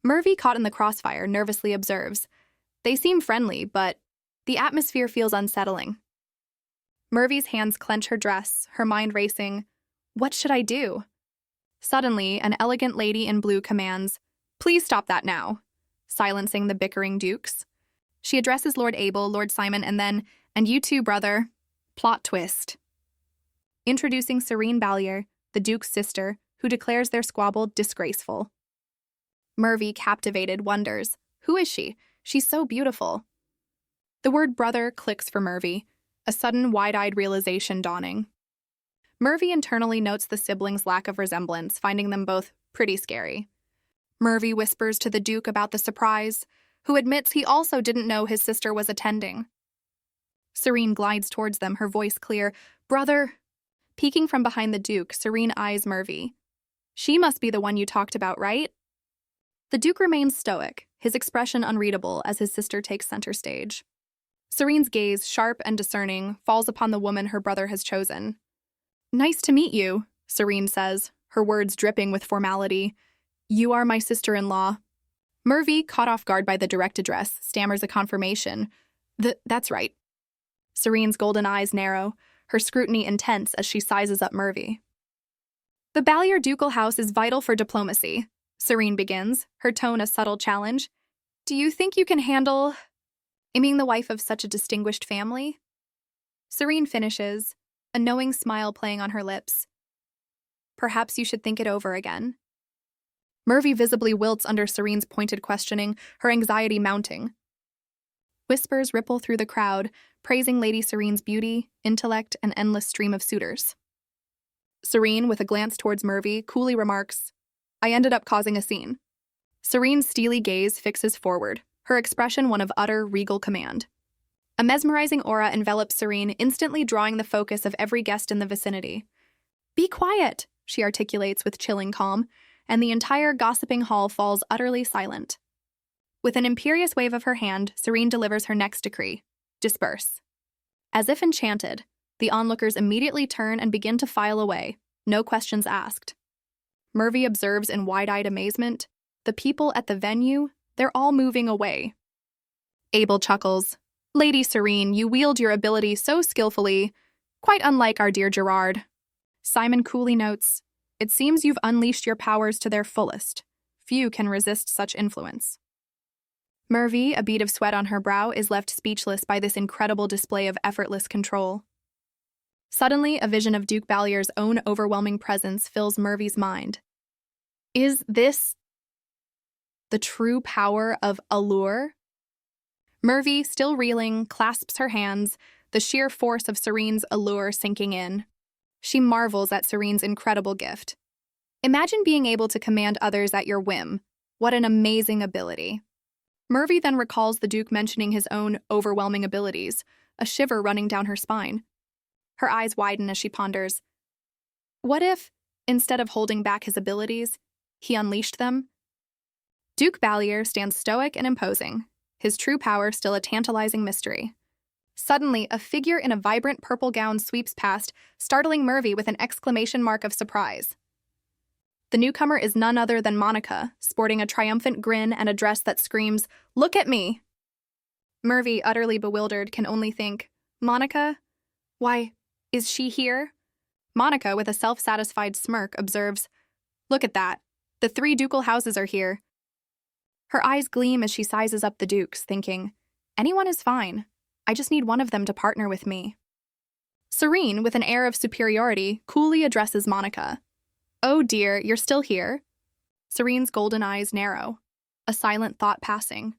Murvy, caught in the crossfire, nervously observes, "They seem friendly, but the atmosphere feels unsettling." Murvy's hands clench her dress, her mind racing, "What should I do?" Suddenly, an elegant lady in blue commands, "Please stop that now," silencing the bickering dukes. She addresses Lord Abel, Lord Simon, and then, "And you too, brother." Plot twist. Introducing Serene Balier, the Duke's sister, who declares their squabble disgraceful. Murvy, captivated, wonders, "Who is she? She's so beautiful." The word brother clicks for Murvy, a sudden wide-eyed realization dawning. Murvy internally notes the siblings' lack of resemblance, finding them both pretty scary. Murvy whispers to the Duke about the surprise, who admits he also didn't know his sister was attending. Serene glides towards them, her voice clear, "Brother!" Peeking from behind the Duke, Serene eyes Murvy. "She must be the one you talked about, right?" The Duke remains stoic, his expression unreadable as his sister takes center stage. Serene's gaze, sharp and discerning, falls upon the woman her brother has chosen. "Nice to meet you," Serene says, her words dripping with formality. "You are my sister-in-law." Murvy, caught off guard by the direct address, stammers a confirmation. That's right." Serene's golden eyes narrow, her scrutiny intense as she sizes up Murvy. "The Balier ducal house is vital for diplomacy," Serene begins, her tone a subtle challenge. "Do you think you can handle being the wife of such a distinguished family?" Serene finishes, a knowing smile playing on her lips. "Perhaps you should think it over again." Murvy visibly wilts under Serene's pointed questioning, her anxiety mounting. Whispers ripple through the crowd, praising Lady Serene's beauty, intellect, and endless stream of suitors. Serene, with a glance towards Murvy, coolly remarks, "I ended up causing a scene." Serene's steely gaze fixes forward, her expression one of utter, regal command. A mesmerizing aura envelops Serene, instantly drawing the focus of every guest in the vicinity. "Be quiet," she articulates with chilling calm, and the entire gossiping hall falls utterly silent. With an imperious wave of her hand, Serene delivers her next decree: disperse. As if enchanted, the onlookers immediately turn and begin to file away, no questions asked. Murvy observes in wide-eyed amazement, the people at the venue, they're all moving away. Abel chuckles. Lady Serene, you wield your ability so skillfully, quite unlike our dear Gerard. Simon coolly notes, it seems you've unleashed your powers to their fullest. Few can resist such influence. Murvy, a bead of sweat on her brow, is left speechless by this incredible display of effortless control. Suddenly, a vision of Duke Balier's own overwhelming presence fills Murvy's mind. Is this the true power of allure? Murvy, still reeling, clasps her hands, the sheer force of Serene's allure sinking in. She marvels at Serene's incredible gift. Imagine being able to command others at your whim. What an amazing ability. Murvy then recalls the Duke mentioning his own overwhelming abilities, a shiver running down her spine. Her eyes widen as she ponders. What if, instead of holding back his abilities, he unleashed them? Duke Balier stands stoic and imposing, his true power still a tantalizing mystery. Suddenly, a figure in a vibrant purple gown sweeps past, startling Murvy with an exclamation mark of surprise. The newcomer is none other than Monica, sporting a triumphant grin and a dress that screams, "Look at me!" Murvy, utterly bewildered, can only think, Monica? Why, is she here? Monica, with a self-satisfied smirk, observes, Look at that. The 3 ducal houses are here. Her eyes gleam as she sizes up the dukes, thinking, anyone is fine. I just need one of them to partner with me. Serene, with an air of superiority, coolly addresses Monica. Oh dear, you're still here? Serene's golden eyes narrow, a silent thought passing.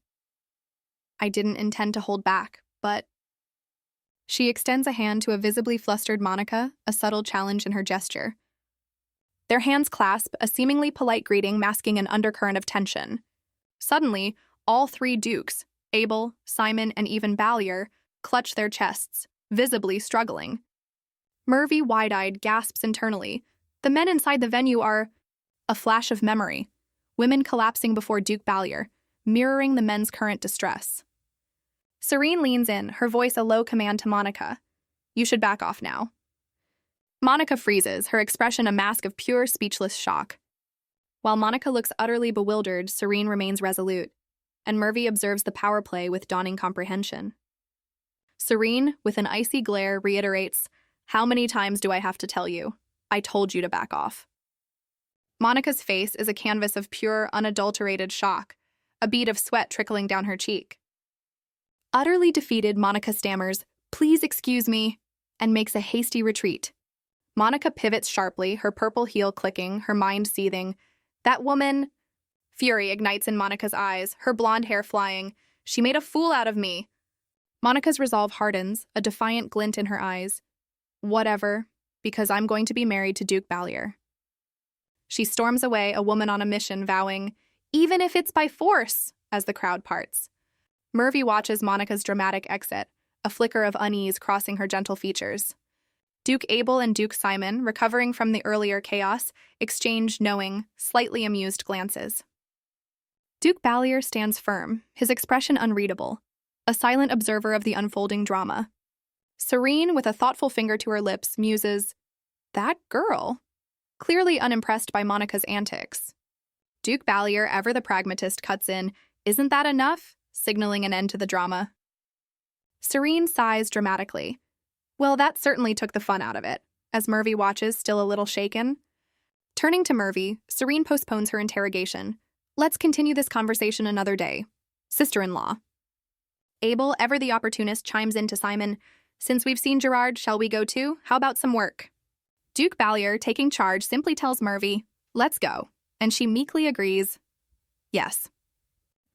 I didn't intend to hold back, but... She extends a hand to a visibly flustered Monica, a subtle challenge in her gesture. Their hands clasp, a seemingly polite greeting masking an undercurrent of tension. Suddenly, all 3 dukes, Abel, Simon, and even Balier, clutch their chests, visibly struggling. Murvy, wide-eyed, gasps internally. The men inside the venue are... A flash of memory. Women collapsing before Duke Balier, mirroring the men's current distress. Serene leans in, her voice a low command to Monica. You should back off now. Monica freezes, her expression a mask of pure, speechless shock. While Monica looks utterly bewildered, Serene remains resolute, and Murvy observes the power play with dawning comprehension. Serene, with an icy glare, reiterates, How many times do I have to tell you? I told you to back off. Monica's face is a canvas of pure, unadulterated shock, a bead of sweat trickling down her cheek. Utterly defeated, Monica stammers, Please excuse me, and makes a hasty retreat. Monica pivots sharply, her purple heel clicking, her mind seething. That woman... Fury ignites in Monica's eyes, her blonde hair flying. She made a fool out of me. Monica's resolve hardens, a defiant glint in her eyes. Whatever, because I'm going to be married to Duke Balier. She storms away, a woman on a mission, vowing, Even if it's by force, as the crowd parts. Murvy watches Monica's dramatic exit, a flicker of unease crossing her gentle features. Duke Abel and Duke Simon, recovering from the earlier chaos, exchange knowing, slightly amused glances. Duke Balier stands firm, his expression unreadable, a silent observer of the unfolding drama. Serene, with a thoughtful finger to her lips, muses, That girl? Clearly unimpressed by Monica's antics. Duke Balier, ever the pragmatist, cuts in, Isn't that enough? Signaling an end to the drama. Serene sighs dramatically. Well, that certainly took the fun out of it, as Murvy watches, still a little shaken. Turning to Murvy, Serene postpones her interrogation. Let's continue this conversation another day. Sister-in-law. Abel, ever the opportunist, chimes in to Simon. Since we've seen Gerard, shall we go too? How about some work? Duke Balier, taking charge, simply tells Murvy, Let's go, and she meekly agrees. Yes.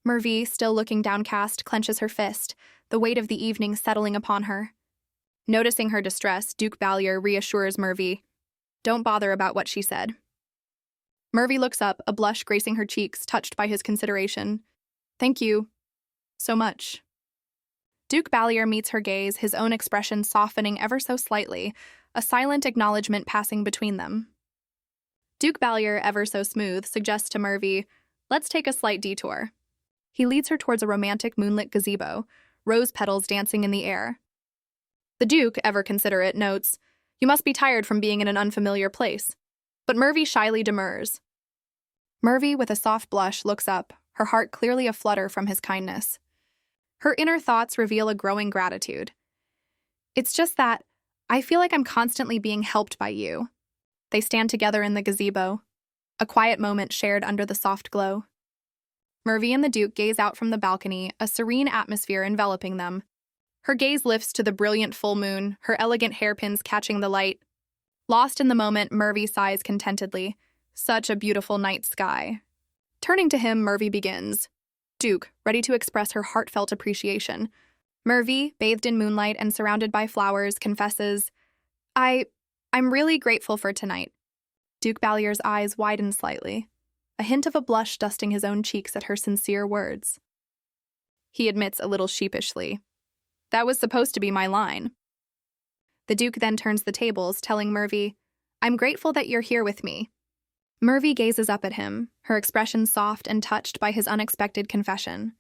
Murvy, still looking downcast, clenches her fist, the weight of the evening settling upon her. Noticing her distress, Duke Balier reassures Murvy, Don't bother about what she said. Murvy looks up, a blush gracing her cheeks, touched by his consideration. Thank you. So much. Duke Balier meets her gaze, his own expression softening ever so slightly, a silent acknowledgement passing between them. Duke Balier, ever so smooth, suggests to Murvy, Let's take a slight detour. He leads her towards a romantic moonlit gazebo, rose petals dancing in the air. The Duke, ever considerate, notes, You must be tired from being in an unfamiliar place. But Murvy shyly demurs. Murvy, with a soft blush, looks up, her heart clearly aflutter from his kindness. Her inner thoughts reveal a growing gratitude. It's just that I feel like I'm constantly being helped by you. They stand together in the gazebo, a quiet moment shared under the soft glow. Murvy and the Duke gaze out from the balcony, a serene atmosphere enveloping them. Her gaze lifts to the brilliant full moon, her elegant hairpins catching the light. Lost in the moment, Murvy sighs contentedly. Such a beautiful night sky. Turning to him, Murvy begins. Duke, ready to express her heartfelt appreciation. Murvy, bathed in moonlight and surrounded by flowers, confesses, I'm really grateful for tonight. Duke Balier's eyes widen slightly, a hint of a blush dusting his own cheeks at her sincere words. He admits a little sheepishly, that was supposed to be my line. The Duke then turns the tables, telling Murvy, I'm grateful that you're here with me. Murvy gazes up at him, her expression soft and touched by his unexpected confession.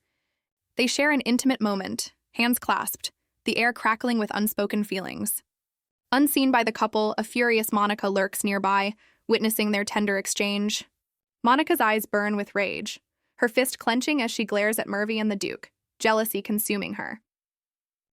They share an intimate moment, hands clasped, the air crackling with unspoken feelings. Unseen by the couple, a furious Monica lurks nearby, witnessing their tender exchange. Monica's eyes burn with rage, her fist clenching as she glares at Murvy and the Duke, jealousy consuming her.